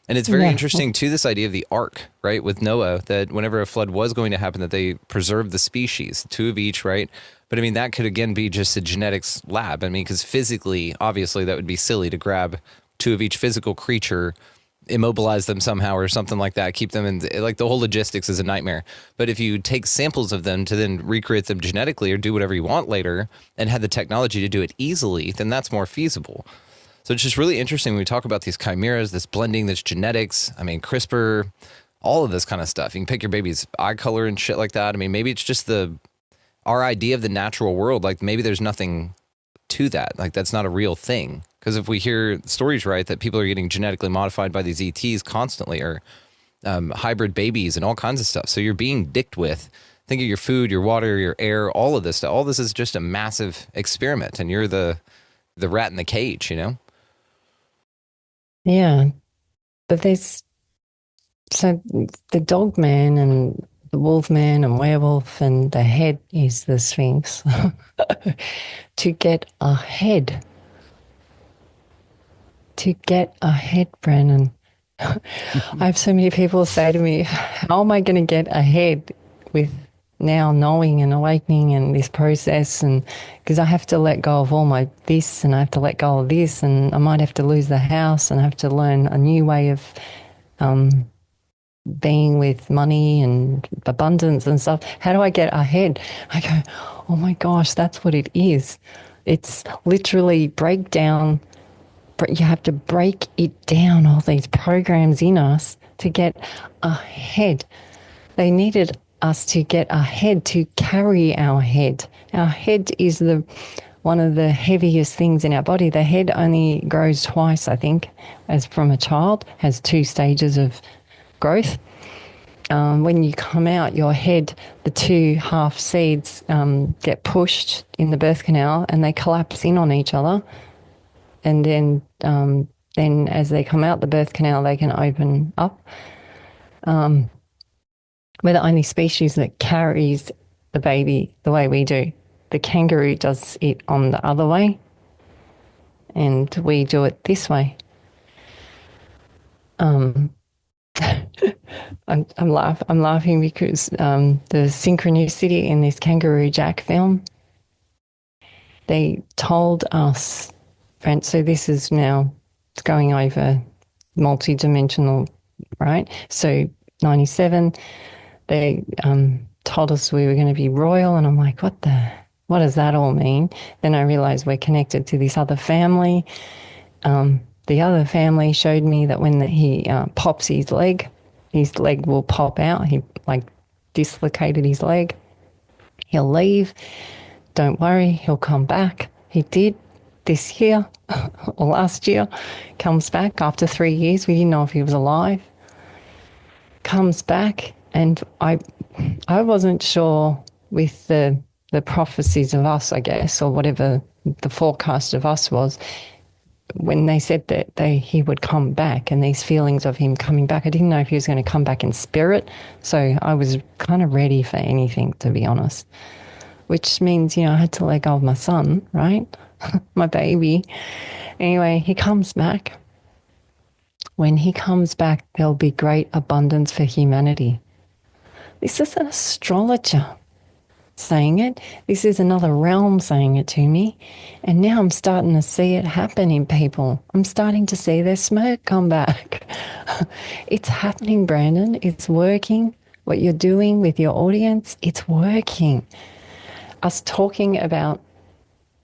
[SPEAKER 8] And it's very interesting, too, this idea of the ark, right, with Noah, that whenever a flood was going to happen, that they preserved the species, 2 of each, right? But, I mean, that could, again, be just a genetics lab. I mean, because physically, obviously, that would be silly to grab 2 of each physical creature, immobilize them somehow or something like that, keep them in, like, the whole logistics is a nightmare. But if you take samples of them to then recreate them genetically or do whatever you want later and have the technology to do it easily, then that's more feasible. So it's just really interesting when we talk about these chimeras, this blending, this genetics, I mean, CRISPR, all of this kind of stuff. You can pick your baby's eye color and shit like that. I mean, maybe it's just our idea of the natural world. Like maybe there's nothing to that. Like that's not a real thing. Because if we hear stories right, that people are getting genetically modified by these ETs constantly, or hybrid babies and all kinds of stuff. So you're being dicked with. Think of your food, your water, your air, all of this stuff. All this is just a massive experiment. And you're the rat in the cage, you know?
[SPEAKER 7] Yeah, but so the dog man and the wolf man and werewolf, and the head is the Sphinx. To get ahead, Brandon. I have so many people say to me, how am I going to get ahead with now knowing and awakening and this process? And because I have to let go of all my this, and I have to let go of this, and I might have to lose the house, and I have to learn a new way of being with money and abundance and stuff. How do I get ahead? I go, oh my gosh, that's what it is. It's literally breakdown. You have to break it down, all these programs in us to get ahead. They needed us to get ahead, to carry our head. Our head is one of the heaviest things in our body. The head only grows twice, I think, as from a child, has 2 stages of growth. When you come out, your head, the 2 half seeds get pushed in the birth canal and they collapse in on each other. And then as they come out the birth canal, they can open up. We're the only species that carries the baby the way we do. The kangaroo does it on the other way, and we do it this way. Um, I'm laughing because the synchronicity in this Kangaroo Jack film, they told us, and so this is now it's going over multi-dimensional, right? So 97, they told us we were going to be royal, and I'm like, what does that all mean? Then I realized we're connected to this other family. The other family showed me that when he pops his leg will pop out. He like dislocated his leg. He'll leave. Don't worry, he'll come back. He did this year or last year. Comes back after 3 years. We didn't know if he was alive. Comes back, and I wasn't sure with the prophecies of us, I guess, or whatever the forecast of us was. When they said that he would come back and these feelings of him coming back, I didn't know if he was going to come back in spirit. So I was kind of ready for anything, to be honest, which means, I had to let go of my son, right? My baby. Anyway, he comes back. When he comes back, there'll be great abundance for humanity. This is an astrologer saying it. This is another realm saying it to me. And now I'm starting to see it happen in people. I'm starting to see their smoke come back. It's happening, Brandon. It's working. What you're doing with your audience, it's working. Us talking about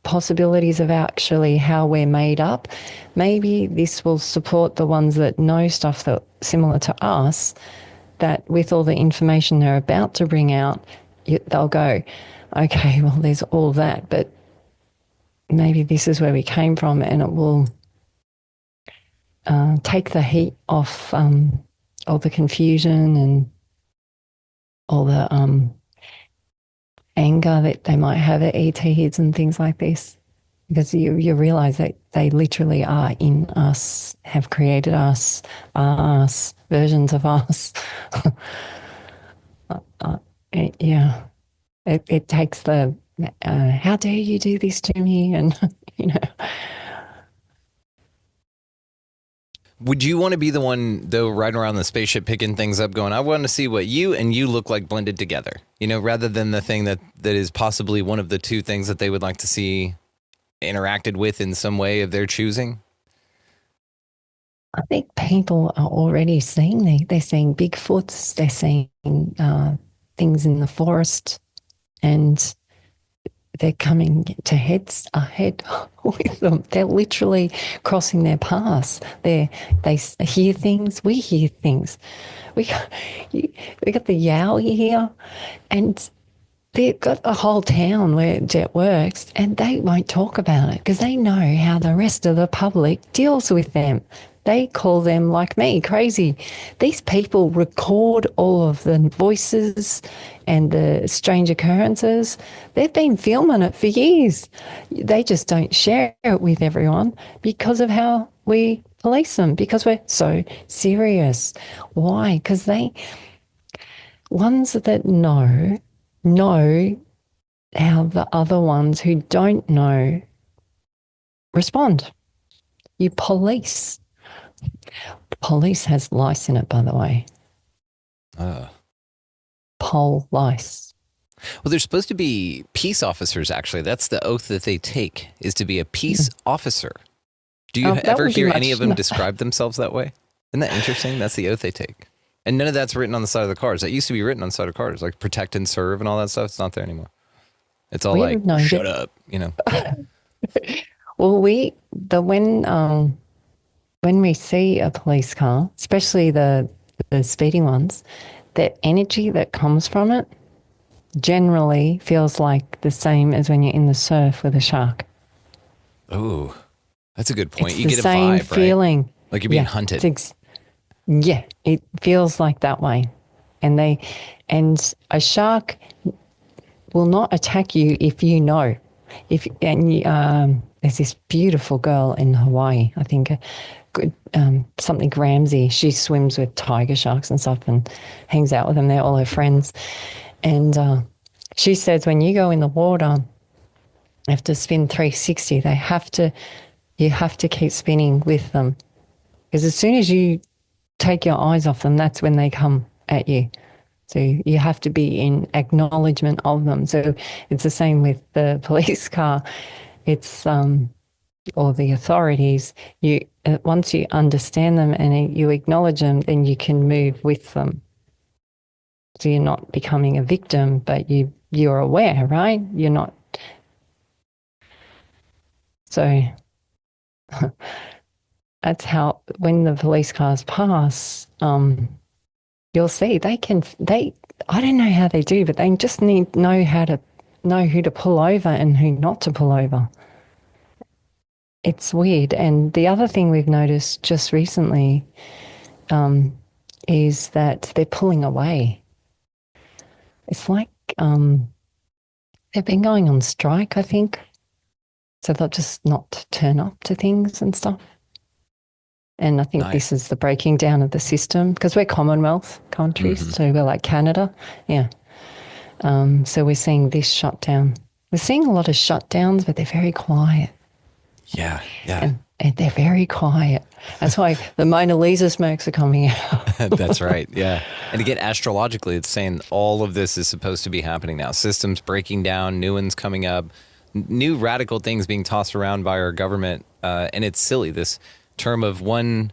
[SPEAKER 7] possibilities of actually how we're made up, maybe this will support the ones that know stuff that similar to us, that with all the information they're about to bring out, they'll go, okay, well, there's all that, but maybe this is where we came from, and it will take the heat off all the confusion and all the anger that they might have at ETs and things like this, because you realize that they literally are in us, have created us, are us, versions of us. Yeah, it takes the how dare you do this to me, and
[SPEAKER 8] Would you want to be the one, though, riding around the spaceship picking things up going, I want to see what you and you look like blended together, rather than the thing that is possibly one of the two things that they would like to see interacted with in some way of their choosing?
[SPEAKER 7] I think people are already seeing they're seeing Bigfoots, they're seeing things in the forest, and they're coming to heads ahead with them. They're literally crossing their paths. They hear things. We hear things. We got the Yowie here, and they've got a whole town where Jet works, and they won't talk about it because they know how the rest of the public deals with them. They call them, like me, crazy. These people record all of the voices and the strange occurrences. They've been filming it for years. They just don't share it with everyone because of how we police them, because we're so serious. Why? Because ones that know how the other ones who don't know respond. You police. Police has lice in it, by the way. Police.
[SPEAKER 8] Well, they're supposed to be peace officers, actually. That's the oath that they take, is to be a peace officer. Do you ever hear any of them describe themselves that way? Isn't that interesting? That's the oath they take. And none of that's written on the side of the cars. That used to be written on the side of cars, like protect and serve and all that stuff. It's not there anymore. It's all like, shut up,
[SPEAKER 7] Well, when we see a police car, especially the speeding ones, the energy that comes from it generally feels like the same as when you're in the surf with a shark.
[SPEAKER 8] Oh, that's a good point.
[SPEAKER 7] It's
[SPEAKER 8] you
[SPEAKER 7] the
[SPEAKER 8] get a
[SPEAKER 7] same
[SPEAKER 8] vibe,
[SPEAKER 7] feeling.
[SPEAKER 8] Right? Like you're being hunted.
[SPEAKER 7] Yeah, it feels like that way. And a shark will not attack you if you know. There's this beautiful girl in Hawaii, I think, something Ramsey. She swims with tiger sharks and stuff and hangs out with them. They're all her friends. And she says when you go in the water, you have to spin 360. You have to keep spinning with them. Because as soon as you take your eyes off them, that's when they come at you. So you have to be in acknowledgement of them. So it's the same with the police car. It's or the authorities. You once you understand them and you acknowledge them, then you can move with them. So you're not becoming a victim, but you're aware, right? You're not. So that's how when the police cars pass, you'll see they I don't know how they do, but they just know who to pull over and who not to pull over. It's weird. And the other thing we've noticed just recently is that they're pulling away. It's like they've been going on strike, I think. So they'll just not turn up to things and stuff. And I think this is the breaking down of the system because we're Commonwealth countries, so we're like Canada. Yeah. So we're seeing this shutdown. We're seeing a lot of shutdowns, but they're very quiet.
[SPEAKER 3] Yeah, yeah.
[SPEAKER 7] And they're very quiet. That's why the Mona Lisa smokes are coming out.
[SPEAKER 3] That's right, yeah. And again, astrologically, it's saying all of this is supposed to be happening now. Systems breaking down, new ones coming up, new radical things being tossed around by our government. And it's silly, this term of one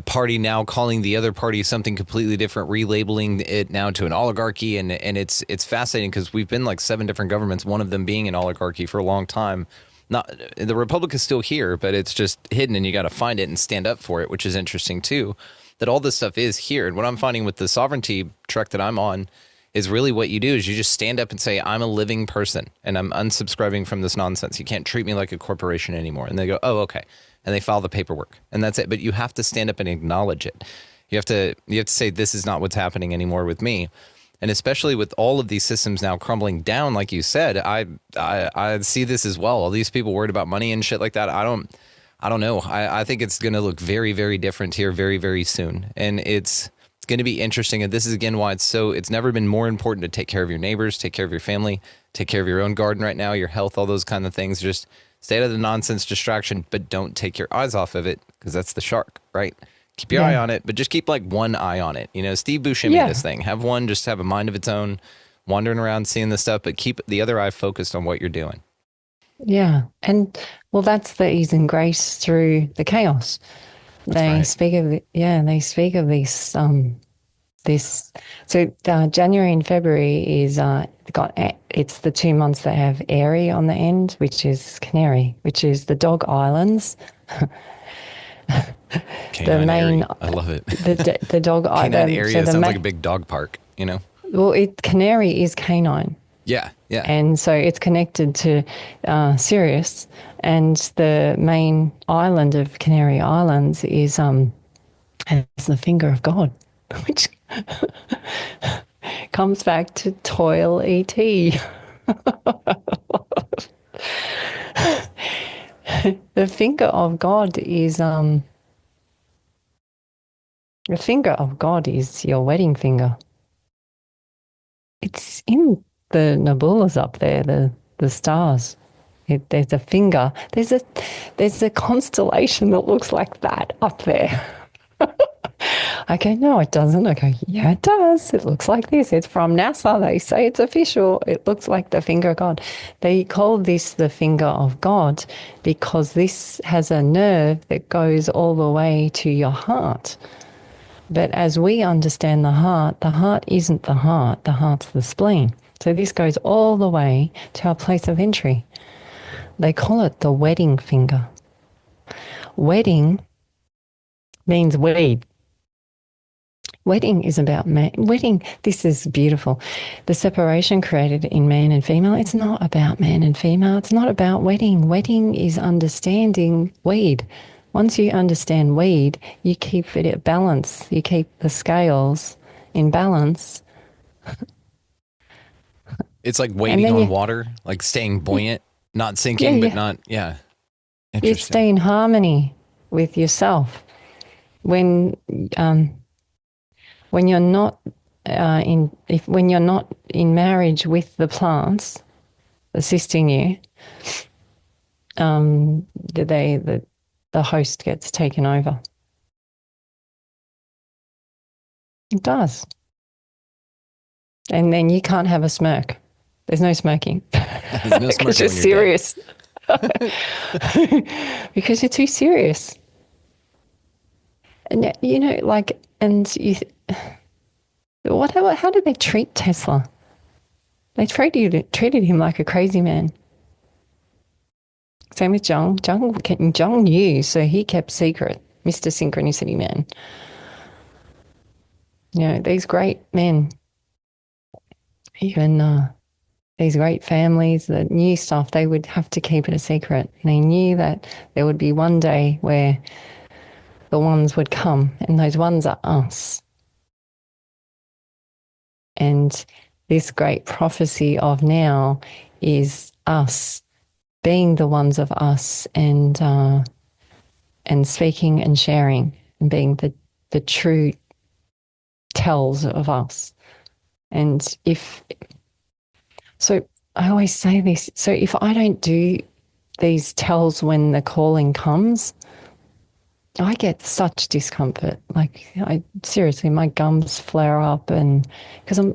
[SPEAKER 3] party now calling the other party something completely different, relabeling it now to an oligarchy. And it's fascinating because we've been like 7 different governments, one of them being an oligarchy for a long time. Not the Republic is still here, but it's just hidden and you got to find it and stand up for it, which is interesting too, that all this stuff is here. And what I'm finding with the sovereignty truck that I'm on is really what you do is you just stand up and say, I'm a living person and I'm unsubscribing from this nonsense. You can't treat me like a corporation anymore. And they go, oh, okay. And they file the paperwork and that's it. But you have to stand up and acknowledge it. You have to say, this is not what's happening anymore with me. And especially with all of these systems now crumbling down, like you said, I see this as well. All these people worried about money and shit like that. I don't know. I think it's going to look very, very different here very, very soon. And it's going to be interesting. And this is, again, why it's never been more important to take care of your neighbors, take care of your family, take care of your own garden right now, your health, all those kind of things. Just stay out of the nonsense distraction, but don't take your eyes off of it because that's the shark, right? Keep your eye on it, but just keep like one eye on it. You know, Steve Buscemi this thing. Have one, just have a mind of its own, wandering around seeing this stuff, but keep the other eye focused on what you're doing.
[SPEAKER 7] Yeah. And well, that's the ease and grace through the chaos. They speak of this so January and February is it's the 2 months that have airy on the end, which is Canary, which is the dog islands.
[SPEAKER 3] The main, I love it.
[SPEAKER 7] The dog
[SPEAKER 3] island area sounds like a big dog park, you know.
[SPEAKER 7] Well, Canary is canine.
[SPEAKER 3] Yeah, yeah.
[SPEAKER 7] And so it's connected to Sirius, and the main island of Canary Islands is the finger of God, which comes back to toil ET. The finger of God is the finger of God is your wedding finger. It's in the nebulas up there, the stars. There's a finger. There's a constellation that looks like that up there. I go, no, it doesn't. I go, yeah, it does. It looks like this. It's from NASA. They say it's official. It looks like the finger of God. They call this the finger of God because this has a nerve that goes all the way to your heart. But as we understand the heart isn't the heart's the spleen. So this goes all the way to our place of entry. They call it the wedding finger. Wedding means weed. Wedding is about man. Wedding, this is beautiful. The separation created in man and female, it's not about man and female. It's not about wedding. Wedding is understanding weed. Once you understand weed, you keep it at balance. You keep the scales in balance.
[SPEAKER 3] It's like wading on water, like staying buoyant, not sinking, but not,
[SPEAKER 7] You stay in harmony with yourself. When you're not when you're not in marriage with the plants assisting you, the host gets taken over. It does. And then you can't have a smirk. There's no smirking.
[SPEAKER 3] There's no smirking
[SPEAKER 7] Because you're
[SPEAKER 3] when
[SPEAKER 7] serious. Because you're too serious. And you know, like, and you, how did they treat Tesla? They treated him like a crazy man. Same with Jung. Jung knew, so he kept secret. Mr. Synchronicity Man. You know, these great men, even these great families that knew stuff, they would have to keep it a secret. They knew that there would be one day where the ones would come, and those ones are us. And this great prophecy of now is us being the ones of us, and speaking and sharing and being the true tells of us. And so I always say this, so if I don't do these tells when the calling comes, I get such discomfort. Like, seriously, my gums flare up, and because I'm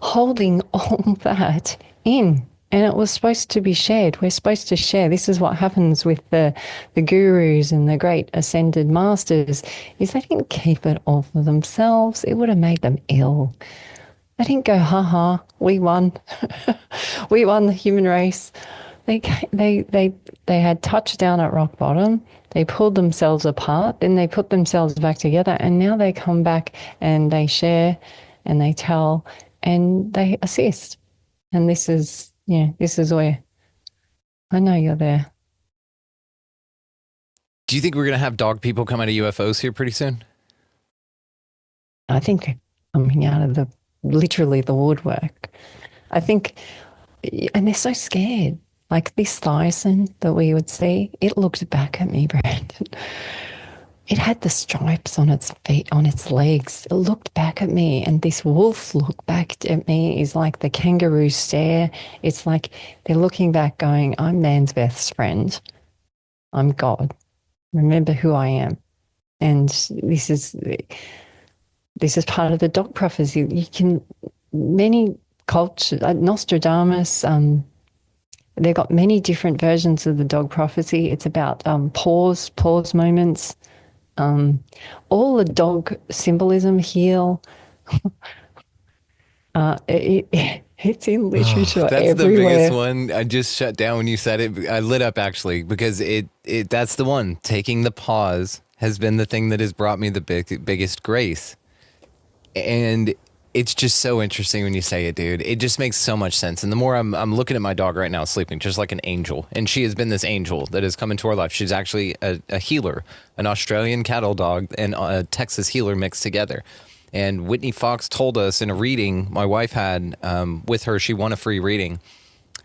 [SPEAKER 7] holding all that in. And it was supposed to be shared. We're supposed to share. This is what happens with the gurus and the great ascended masters, is they didn't keep it all for themselves. It would have made them ill. They didn't go, ha, we won. We won the human race. They had touched down at rock bottom. They pulled themselves apart. Then they put themselves back together. And now they come back and they share and they tell and they assist. And this is where I know you're there.
[SPEAKER 3] Do you think we're going to have dog people come out of UFOs here pretty soon?
[SPEAKER 7] I think they're coming out of literally the woodwork. I think, and they're so scared. Like this Thyson that we would see, it looked back at me, Brandon. It had the stripes on its feet, on its legs. It looked back at me, and this wolf look back at me is like the kangaroo stare. It's like they're looking back going, I'm man's best friend. I'm God. Remember who I am. And this is part of the dog prophecy. You can, many cultures, Nostradamus, they've got many different versions of the dog prophecy. It's about pause moments. All the dog symbolism here, it's in literature
[SPEAKER 3] that's
[SPEAKER 7] everywhere.
[SPEAKER 3] The biggest one. I just shut down when you said it. I lit up actually, because that's the one. Taking the pause has been the thing that has brought me the biggest grace. And it's just so interesting when you say it, dude. It just makes so much sense. And the more I'm looking at my dog right now sleeping just like an angel, and she has been this angel that has come into our life. She's actually a healer, an Australian cattle dog and a Texas healer mixed together. And Whitney Fox told us in a reading my wife had with her, she won a free reading.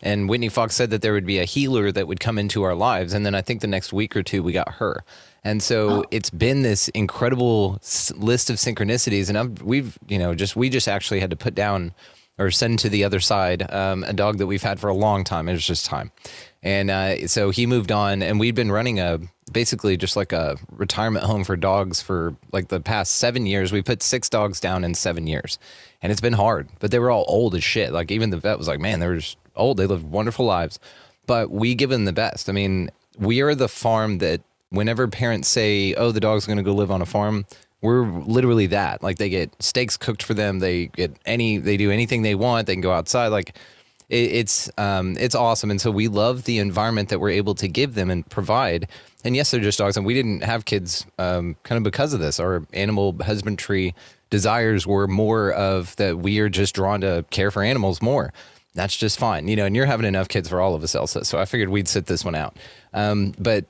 [SPEAKER 3] And Whitney Fox said that there would be a healer that would come into our lives. And then I think the next week or two we got her. And so it's been this incredible list of synchronicities. And we just actually had to put down or send to the other side a dog that we've had for a long time. It was just time. And so he moved on, and we'd been running basically just like a retirement home for dogs for like the past 7 years. We put 6 dogs down in 7 years, and it's been hard, but they were all old as shit. Like even the vet was like, man, they were just old. They lived wonderful lives, but we give them the best. I mean, we are the farm that whenever parents say, oh, the dog's going to go live on a farm, we're literally that. Like they get steaks cooked for them. They do anything they want. They can go outside. Like it's awesome. And so we love the environment that we're able to give them and provide. And yes, they're just dogs. And we didn't have kids kind of because of this. Our animal husbandry desires were more of that we are just drawn to care for animals more. That's just fine. And you're having enough kids for all of us, Elsa. So I figured we'd sit this one out. But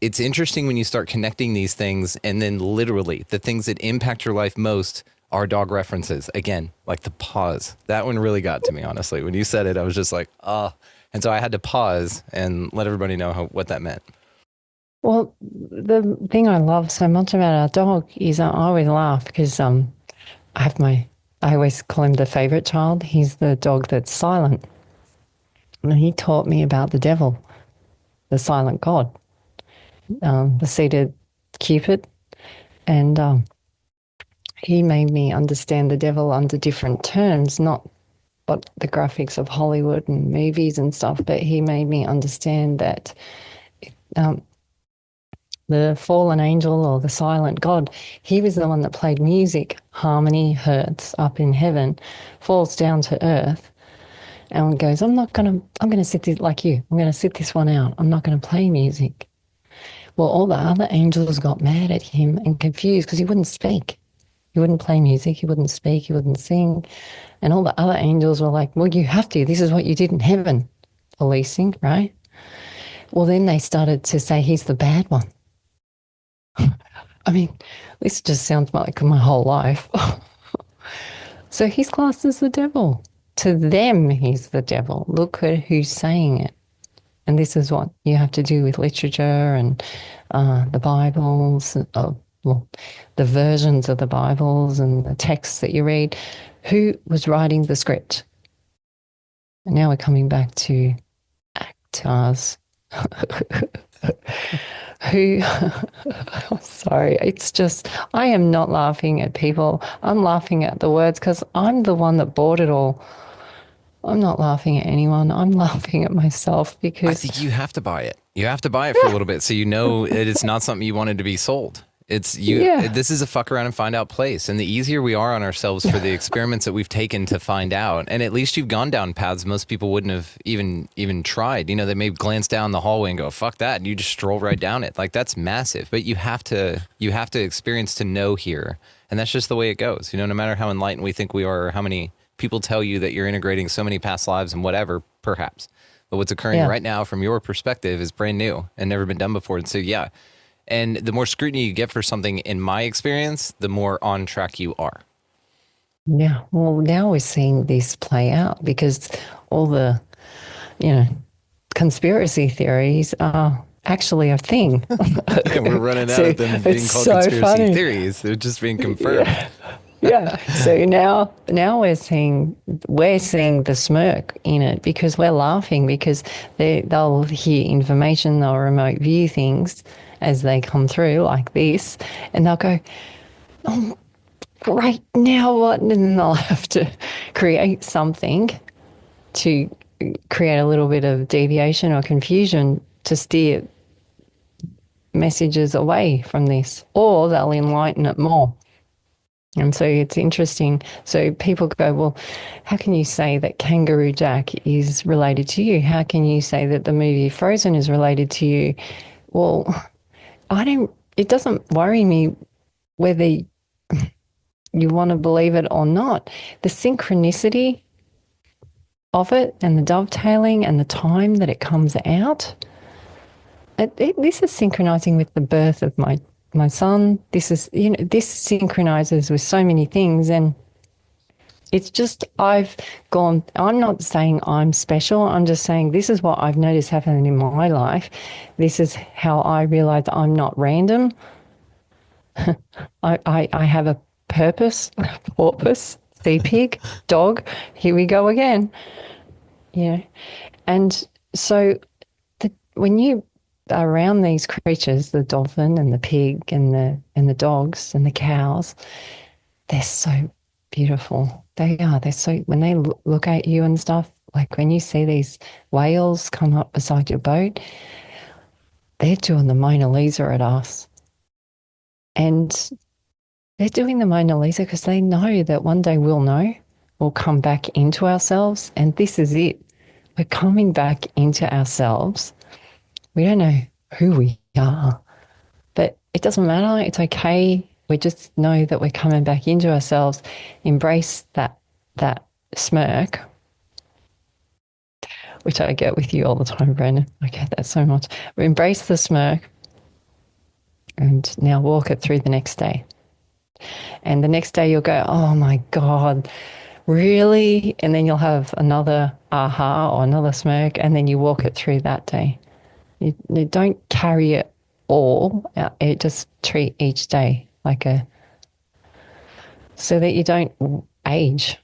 [SPEAKER 3] it's interesting when you start connecting these things, and then literally the things that impact your life most are dog references. Again, like the pause. That one really got to me, honestly. When you said it, I was just like, oh. And so I had to pause and let everybody know what that meant.
[SPEAKER 7] Well, the thing I love so much about our dog is I always laugh because I always call him the favorite child. He's the dog that's silent. And he taught me about the devil, the silent God. The seated Cupid, and he made me understand the devil under different terms, not but the graphics of Hollywood and movies and stuff, but he made me understand that the fallen angel or the silent God, he was the one that played music, harmony, hertz up in heaven, falls down to earth and goes, I'm going to sit this like you. I'm going to sit this one out. I'm not going to play music. Well, all the other angels got mad at him and confused because he wouldn't speak. He wouldn't play music. He wouldn't speak. He wouldn't sing. And all the other angels were like, well, you have to. This is what you did in heaven. Policing, right? Well, then they started to say he's the bad one. I mean, this just sounds like my whole life. So he's classed as the devil. To them, he's the devil. Look at who's saying it. And this is what you have to do with literature and the Bibles, well, the versions of the Bibles and the texts that you read. Who was writing the script? And now we're coming back to actors. Who, I'm sorry, it's just, I am not laughing at people. I'm laughing at the words because I'm the one that bought it all. I'm not laughing at anyone. I'm laughing at myself because
[SPEAKER 3] I think you have to buy it. You have to buy it for a little bit so you know it's not something you wanted to be sold. It's you.
[SPEAKER 7] Yeah.
[SPEAKER 3] This is a fuck around and find out place. And the easier we are on ourselves for the experiments that we've taken to find out, and at least you've gone down paths most people wouldn't have even tried. You know, they may glance down the hallway and go, fuck that. And you just stroll right down it. Like, that's massive. But you have to experience to know here. And that's just the way it goes. You know, no matter how enlightened we think we are or how many people tell you that you're integrating so many past lives and whatever, perhaps. But what's occurring right now from your perspective is brand new and never been done before. And so, yeah. And the more scrutiny you get for something, in my experience, the more on track you are.
[SPEAKER 7] Yeah. Well, now we're seeing this play out because all the, you know, conspiracy theories are actually a thing.
[SPEAKER 3] And we're running out of them being called conspiracy theories. They're just being confirmed.
[SPEAKER 7] Yeah. So now we're seeing the smirk in it because we're laughing because they'll hear information, they'll remote view things as they come through like this, and they'll go, oh, great, now what? And then they'll have to create something to create a little bit of deviation or confusion to steer messages away from this, or they'll enlighten it more. And so it's interesting. So people go, well, how can you say that Kangaroo Jack is related to you? How can you say that the movie Frozen is related to you? Well, it doesn't worry me whether you want to believe it or not. The synchronicity of it and the dovetailing and the time that it comes out, this is synchronizing with the birth of my son. This is, this synchronizes with so many things. And it's just, I'm not saying I'm special. I'm just saying this is what I've noticed happening in my life. This is how I realize I'm not random. I have a purpose, porpoise, sea pig, dog. Here we go again. And so when you are around these creatures, the dolphin and the pig and the dogs and the cows, they're so beautiful. They are. They're so, when they look at you and stuff, like when you see these whales come up beside your boat, they're doing the Mona Lisa at us. And they're doing the Mona Lisa because they know that one day we'll come back into ourselves. And this is it. We're coming back into ourselves. We don't know who we are, but it doesn't matter. It's okay. We just know that we're coming back into ourselves. Embrace that smirk, which I get with you all the time, Brandon. I get that so much. Embrace the smirk and now walk it through the next day. And the next day you'll go, oh my God, really? And then you'll have another aha or another smirk, and then you walk it through that day. You don't carry it all. It just treat each day like so that you don't age.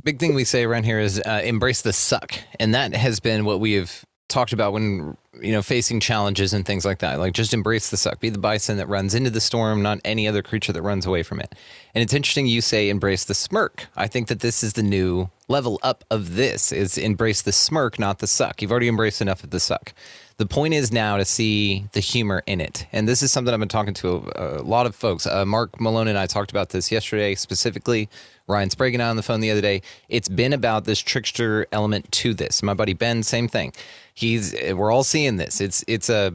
[SPEAKER 3] Big thing we say around here is embrace the suck. And that has been what we have talked about when facing challenges and things like that. Like, just embrace the suck. Be the bison that runs into the storm, not any other creature that runs away from it. And it's interesting you say embrace the smirk. I think that this is the new level up of this, is embrace the smirk, not the suck. You've already embraced enough of the suck. The point is now to see the humor in it. And this is something I've been talking to a lot of folks. Mark Malone and I talked about this yesterday specifically. Ryan Sprague and I on the phone the other day. It's been about this trickster element to this. My buddy Ben, same thing. We're all seeing this. It's a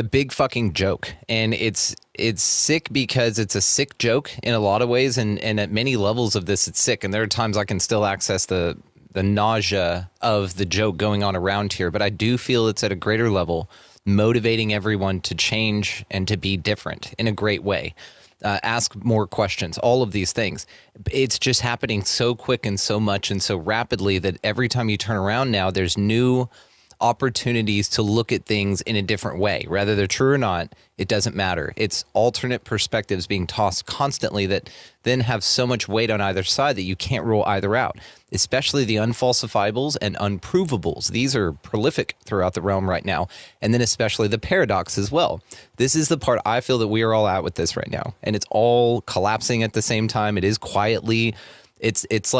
[SPEAKER 3] big fucking joke. And it's sick because it's a sick joke in a lot of ways. And at many levels of this, it's sick. And there are times I can still access the nausea of the joke going on around here, but I do feel it's at a greater level, motivating everyone to change and to be different in a great way. Ask more questions, all of these things. It's just happening so quick and so much and so rapidly that every time you turn around now, there's new opportunities to look at things in a different way. Whether they're true or not, it doesn't matter. It's alternate perspectives being tossed constantly that then have so much weight on either side that you can't rule either out, especially the unfalsifiables and unprovables. These are prolific throughout the realm right now, and then especially the paradox as well. This is the part I feel that we are all at with this right now, and it's all collapsing at the same time. It is quietly. It's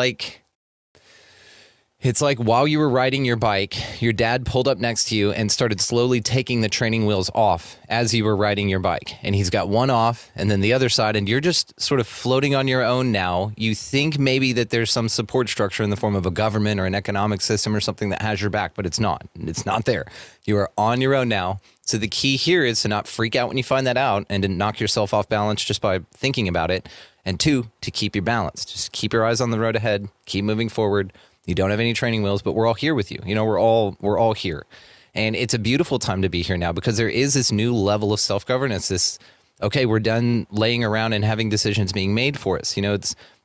[SPEAKER 3] like while you were riding your bike, your dad pulled up next to you and started slowly taking the training wheels off as you were riding your bike. And he's got one off and then the other side, and you're just sort of floating on your own now. You think maybe that there's some support structure in the form of a government or an economic system or something that has your back, but it's not. It's not there. You are on your own now. So the key here is to not freak out when you find that out and to knock yourself off balance just by thinking about it. And two, to keep your balance. Just keep your eyes on the road ahead. Keep moving forward. You don't have any training wheels, but we're all here with you. We're all here. And it's a beautiful time to be here now because there is this new level of self-governance. Okay, we're done laying around and having decisions being made for us.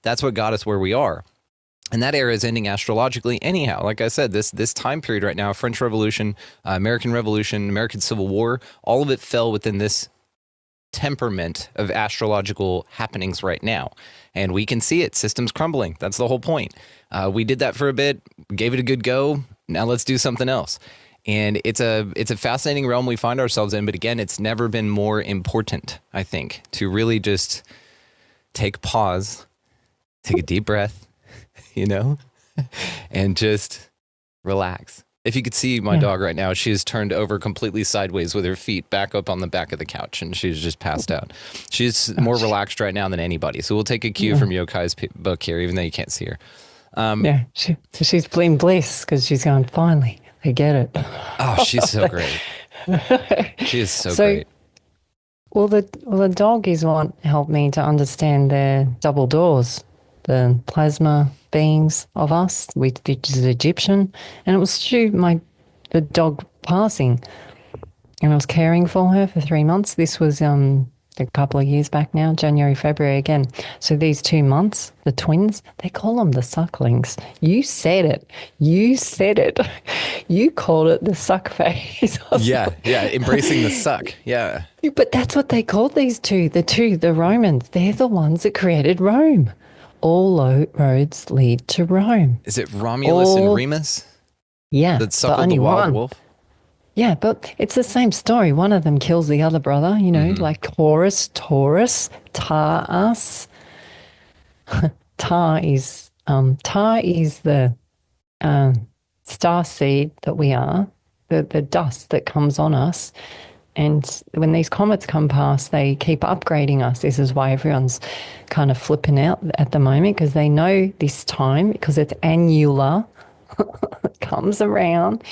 [SPEAKER 3] That's what got us where we are. And that era is ending astrologically anyhow. Like I said, this time period right now, French Revolution, American Revolution, American Civil War, all of it fell within this temperament of astrological happenings right now. And we can see it, systems crumbling. That's the whole point. We did that for a bit, gave it a good go. Now let's do something else. And it's a fascinating realm we find ourselves in. But again, it's never been more important, I think, to really just take pause, take a deep breath, and just relax. If you could see my dog right now, she is turned over completely sideways with her feet back up on the back of the couch, and she's just passed out. She's more relaxed right now than anybody. So we'll take a cue from Yokai's book here, even though you can't see her.
[SPEAKER 7] She's plain bliss because she's going, finally, I get it.
[SPEAKER 3] Oh, she's so great. She is so great.
[SPEAKER 7] Well, the dog is what helped me to understand the double doors, the plasma beings of us, which is Egyptian, and it was through the dog passing, and I was caring for her for 3 months. This was a couple of years back now, January, February again. So these 2 months, the twins, they call them the sucklings. You said it. You called it the suck phase.
[SPEAKER 3] Yeah, embracing the suck. Yeah.
[SPEAKER 7] But that's what they called these two, the Romans. They're the ones that created Rome. All roads lead to Rome.
[SPEAKER 3] Is it Romulus and Remus?
[SPEAKER 7] Yeah.
[SPEAKER 3] That suckled the wild wolf?
[SPEAKER 7] Yeah, but it's the same story. One of them kills the other brother, like Taurus, Taurus. Tar is the star seed that we are, the dust that comes on us. And when these comets come past, they keep upgrading us. This is why everyone's kind of flipping out at the moment, because they know this time, because it's annular, it comes around.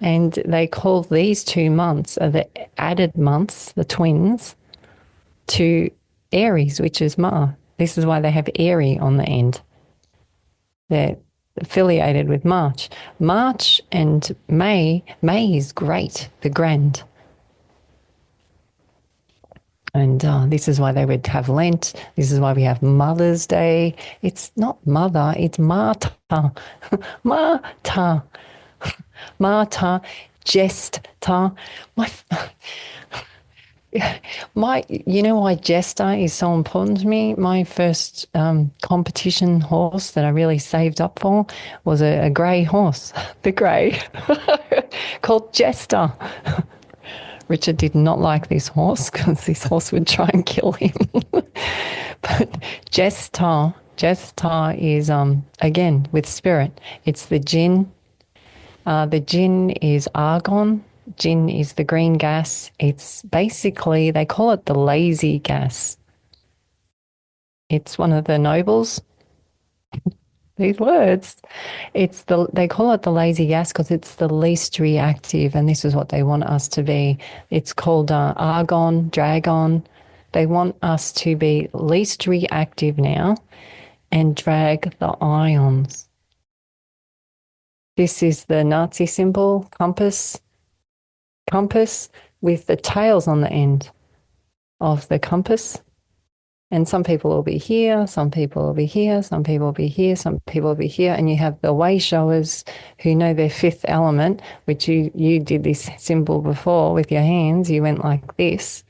[SPEAKER 7] And they call these 2 months, the added months, the twins, to Aries, which is Mars. This is why they have Airy on the end. They're affiliated with March. March and May is great, the grand. And this is why they would have Lent. This is why we have Mother's Day. It's not mother, it's Marta. Marta. Marta. Jester. You know why Jester is so important to me? My first competition horse that I really saved up for was a grey horse, the grey. called Jester. Richard did not like this horse because this horse would try and kill him. But Jester is, again, with spirit. It's the djinn. The djinn is argon. Djinn is the green gas. It's basically, they call it the lazy gas. It's one of the nobles. These words. They call it the lazy gas because it's the least reactive, and this is what they want us to be. It's called argon, dragon. They want us to be least reactive now and drag the ions. This is the Nazi symbol, compass with the tails on the end of the compass. And some people will be here, some people will be here, some people will be here, some people will be here. And you have the way showers who know their fifth element, which you did this symbol before with your hands. You went like this.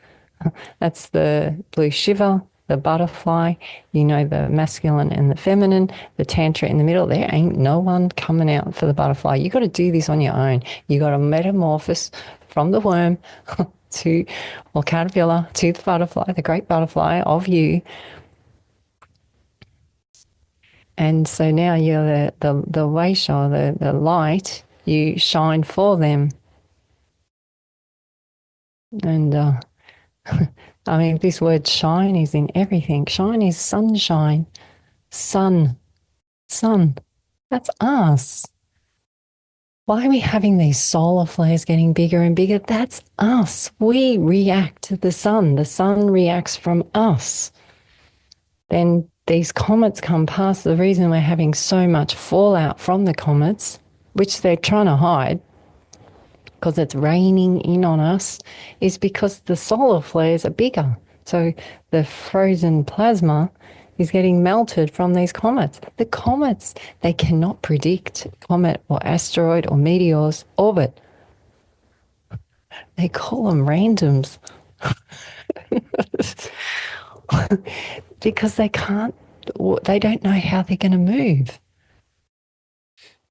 [SPEAKER 7] That's the blue shiver, the butterfly. You know the masculine and the feminine, the tantra in the middle. There ain't no one coming out for the butterfly. You got to do this on your own. You got to metamorphose from the worm or caterpillar to the butterfly, the great butterfly of you. And so now you're the way shower, the light, you shine for them. And I mean, this word shine is in everything. Shine is sunshine. Sun. That's us. Why are we having these solar flares getting bigger and bigger? That's us. We react to the sun. The sun reacts from us. Then these comets come past. The reason we're having so much fallout from the comets, which they're trying to hide because it's raining in on us, is because the solar flares are bigger. So the frozen plasma is getting melted from these comets. The comets, they cannot predict comet or asteroid or meteor's orbit. They call them randoms because they don't know how they're going to move.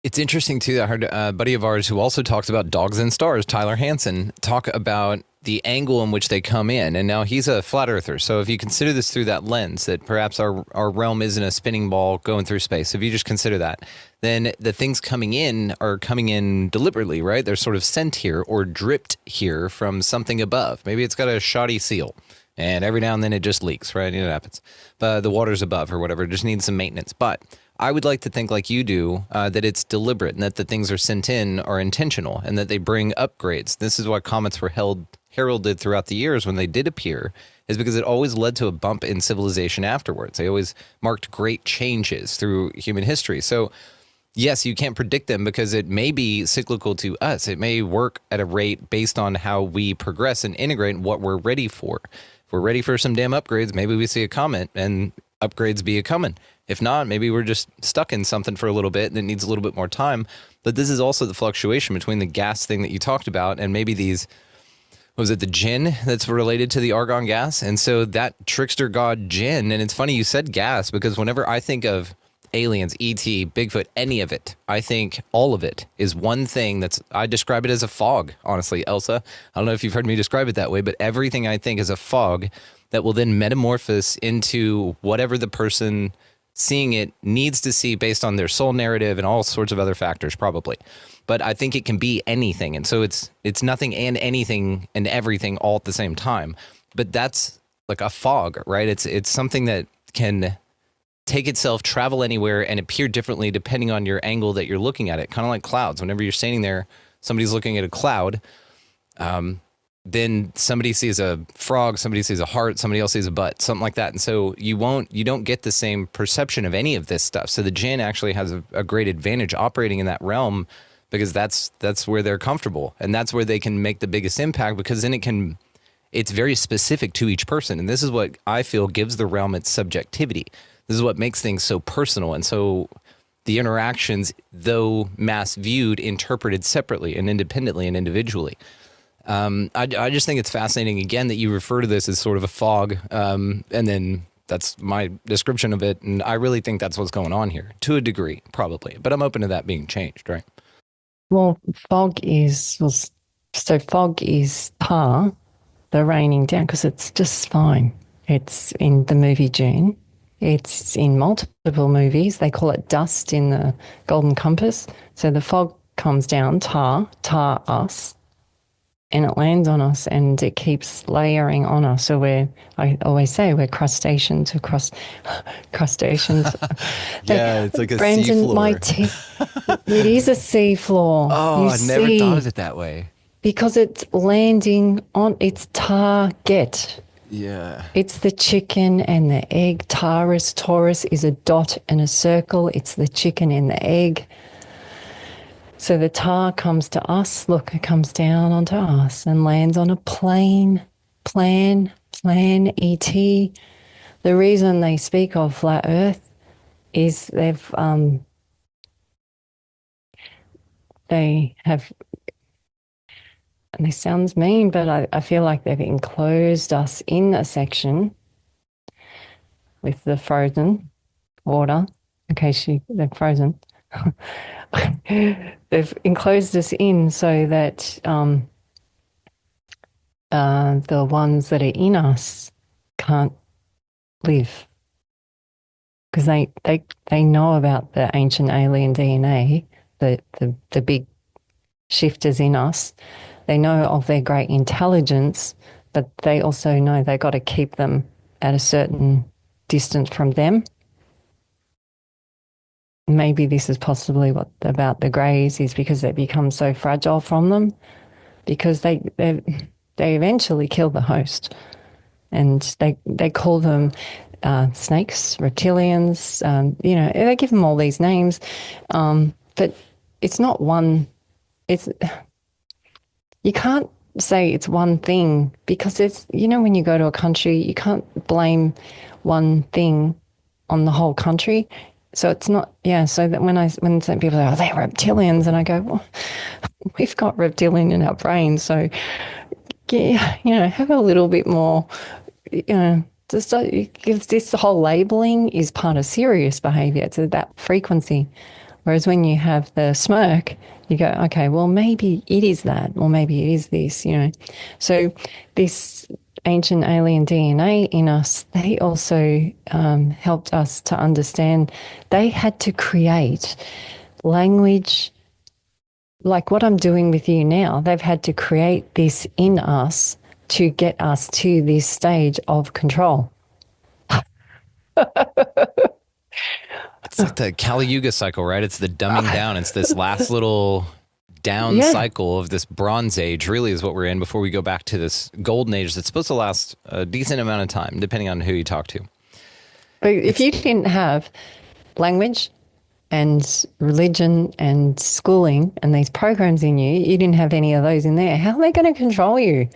[SPEAKER 3] It's interesting, too. I heard a buddy of ours who also talks about dogs and stars, Tyler Hansen, talk about the angle in which they come in. And now he's a flat earther. So if you consider this through that lens, that perhaps our realm isn't a spinning ball going through space, if you just consider that, then the things coming in are coming in deliberately, right? They're sort of sent here or dripped here from something above. Maybe it's got a shoddy seal, and every now and then it just leaks, right? It happens. But the water's above or whatever. It just needs some maintenance. But I would like to think like you do, that it's deliberate and that the things are sent in are intentional and that they bring upgrades. This is why comets were heralded throughout the years when they did appear, is because it always led to a bump in civilization afterwards. They always marked great changes through human history. So yes, you can't predict them because it may be cyclical to us. It may work at a rate based on how we progress and integrate what we're ready for. If we're ready for some damn upgrades, maybe we see a comet and upgrades be a coming. If not, maybe we're just stuck in something for a little bit and it needs a little bit more time. But this is also the fluctuation between the gas thing that you talked about and maybe these, was it the djinn that's related to the argon gas? And so that trickster god djinn, and it's funny you said gas because whenever I think of aliens, E.T., Bigfoot, any of it, I think all of it is one thing I describe it as a fog, honestly, Elsa. I don't know if you've heard me describe it that way, but everything I think is a fog that will then metamorphose into whatever the person seeing it needs to see based on their soul narrative and all sorts of other factors, probably. But I think it can be anything. And so it's nothing and anything and everything all at the same time. But that's like a fog, right? It's something that can take itself, travel anywhere, and appear differently depending on your angle that you're looking at it. Kind of like clouds. Whenever you're standing there, somebody's looking at a cloud, then somebody sees a frog, somebody sees a heart, somebody else sees a butt, something like that. And so you don't get the same perception of any of this stuff. So the djinn actually has a great advantage operating in that realm because that's where they're comfortable and that's where they can make the biggest impact because then it's very specific to each person. And this is what I feel gives the realm its subjectivity. This is what makes things so personal. And so the interactions, though mass viewed, interpreted separately and independently and individually. I just think it's fascinating, again, that you refer to this as sort of a fog, and then that's my description of it, and I really think that's what's going on here, to a degree, probably. But I'm open to that being changed, right?
[SPEAKER 7] Well, fog is tar, the raining down, because it's just fine. It's in the movie June. It's in multiple movies. They call it dust in the Golden Compass. So the fog comes down, tar us, and it lands on us, and it keeps layering on us. So I always say we're crustaceans across crustaceans.
[SPEAKER 3] Yeah, it's like a
[SPEAKER 7] Brandon,
[SPEAKER 3] seafloor.
[SPEAKER 7] It is a seafloor.
[SPEAKER 3] Oh, I never thought of it that way.
[SPEAKER 7] Because it's landing on its target.
[SPEAKER 3] Yeah.
[SPEAKER 7] It's the chicken and the egg. Taurus is a dot and a circle. It's the chicken and the egg. So the tar comes to us. Look, it comes down onto us and lands on a plan, ET. The reason they speak of flat Earth is they have, and this sounds mean, but I feel like they've enclosed us in a section with the frozen water. Okay, they're frozen. They've enclosed us in so that the ones that are in us can't live, because they know about the ancient alien DNA, the big shifters in us. They know of their great intelligence, but they also know they got to keep them at a certain distance from them. Maybe this is possibly what about the greys is, because they become so fragile from them, because they eventually kill the host, and they call them snakes, reptilians. They give them all these names, but it's not one. You can't say it's one thing, because it's, when you go to a country, you can't blame one thing on the whole country. So it's not, so that when some people are, they're reptilians, and I go, well, we've got reptilian in our brain. So, have a little bit more, because this whole labeling is part of serious behavior. It's about frequency. Whereas when you have the smirk, you go, okay, well, maybe it is that, or maybe it is this, So this ancient alien DNA in us, they also helped us to understand. They had to create language like what I'm doing with you now. They've had to create this in us to get us to this stage of control.
[SPEAKER 3] It's like the Kali Yuga cycle, right? It's the dumbing down. It's this last little down cycle of this Bronze Age, really, is what we're in before we go back to this Golden Age that's supposed to last a decent amount of time, depending on who you talk to.
[SPEAKER 7] But if you didn't have language and religion and schooling and these programs in you, you didn't have any of those in there, how are they going to control you?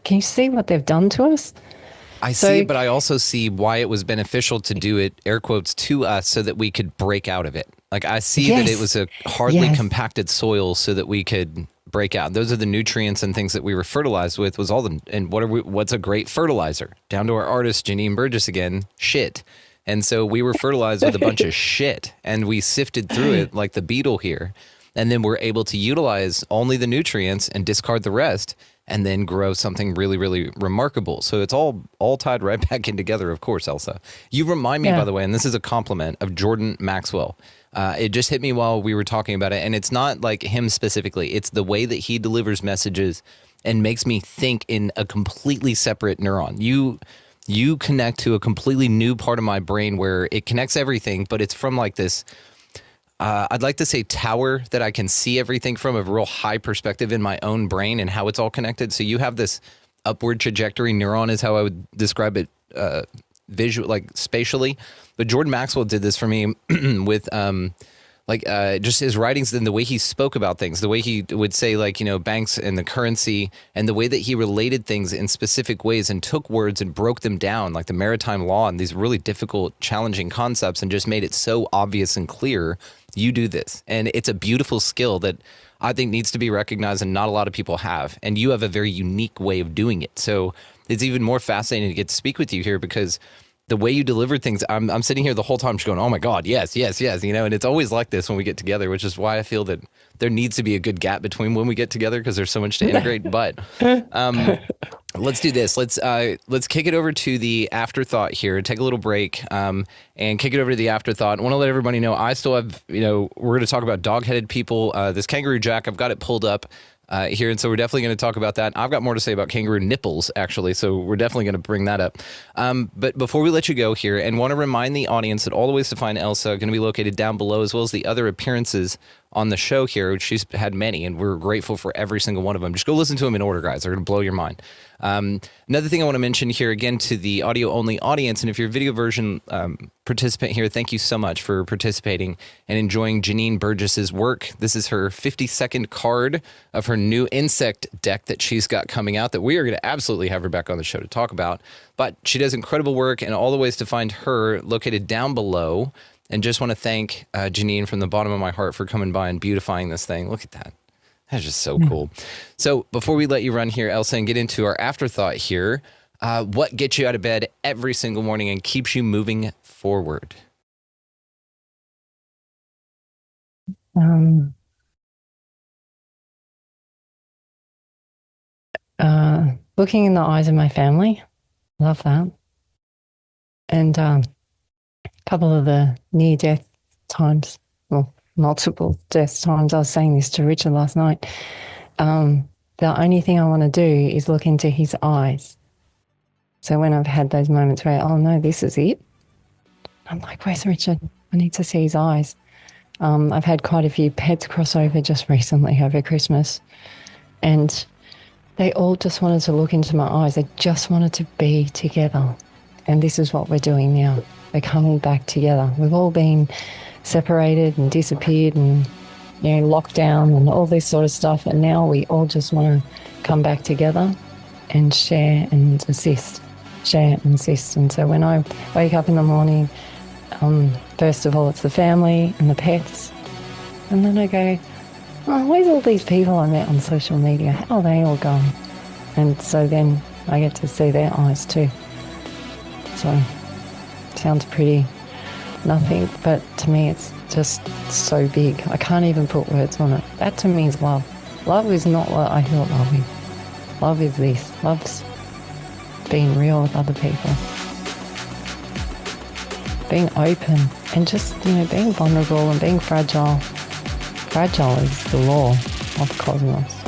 [SPEAKER 7] Can you see what they've done to us?
[SPEAKER 3] I see, but I also see why it was beneficial to do it, air quotes, to us so that we could break out of it. Like, I see that it was a hardly compacted soil so that we could break out. Those are the nutrients and things that we were fertilized with, was all the, and what's a great fertilizer? Down to our artist, Jeannine Burgess again, shit. And so we were fertilized with a bunch of shit, and we sifted through it like the beetle here. And then we're able to utilize only the nutrients and discard the rest, and then grow something really, really remarkable. So it's all tied right back in together, of course, Elsa. You remind me, by the way, and this is a compliment, of Jordan Maxwell. It just hit me while we were talking about it, and it's not like him specifically. It's the way that he delivers messages and makes me think in a completely separate neuron. You connect to a completely new part of my brain where it connects everything, but it's from like this, I'd like to say tower that I can see everything from a real high perspective in my own brain and how it's all connected. So you have this upward trajectory neuron is how I would describe it visual, like spatially. But Jordan Maxwell did this for me with just his writings and the way he spoke about things, the way he would say, like, banks and the currency, and the way that he related things in specific ways and took words and broke them down, like the maritime law and these really difficult, challenging concepts, and just made it so obvious and clear. You do this. And it's a beautiful skill that I think needs to be recognized and not a lot of people have. And you have a very unique way of doing it. So it's even more fascinating to get to speak with you here, because the way you delivered things, I'm sitting here the whole time just going, oh my God, yes, yes, yes, you know, and it's always like this when we get together, which is why I feel that there needs to be a good gap between when we get together because there's so much to integrate. But let's do this. Let's kick it over to the afterthought here. Take a little break and kick it over to the afterthought. I want to let everybody know I still have, you know, we're going to talk about dog-headed people. This kangaroo jack, I've got it pulled up here, and so we're definitely going to talk about that. I've got more to say about kangaroo nipples, actually, so we're definitely going to bring that up. But before we let you go here, and want to remind the audience that all the ways to find Elsa are going to be located down below, as well as the other appearances on the show here, which she's had many, and we're grateful for every single one of them. Just go listen to them in order, guys. They're going to blow your mind. Another thing I want to mention here, again, to the audio-only audience, and if you're a video version participant here, thank you so much for participating and enjoying Jeannine Burgess's work. This is her 50-second card of her new insect deck that she's got coming out that we are going to absolutely have her back on the show to talk about. But she does incredible work, and all the ways to find her located down below. And just want to thank Jeannine from the bottom of my heart for coming by and beautifying this thing. Look at that. That's just so cool. So before we let you run here, Elsa, and get into our afterthought here, what gets you out of bed every single morning and keeps you moving forward?
[SPEAKER 7] Looking in the eyes of my family. Love that. And couple of the near-death times, well, multiple death times. I was saying this to Richard last night. The only thing I want to do is look into his eyes. So when I've had those moments where, oh no, this is it, I'm like, where's Richard? I need to see his eyes. I've had quite a few pets cross over just recently over Christmas, and they all just wanted to look into my eyes. They just wanted to be together. And this is what we're doing now. We're coming back together. We've all been separated and disappeared and, you know, locked down and all this sort of stuff. And now we all just want to come back together and share and assist. Share and assist. And so when I wake up in the morning, first of all, it's the family and the pets. And then I go, oh, where's all these people I met on social media? How are they all going? And so then I get to see their eyes too. So sounds pretty nothing, but to me it's just so big. I can't even put words on it. That to me is love. Love is not what I thought love is. Love is this. Love's being real with other people. Being open and just, you know, being vulnerable and being fragile. Fragile is the law of the cosmos.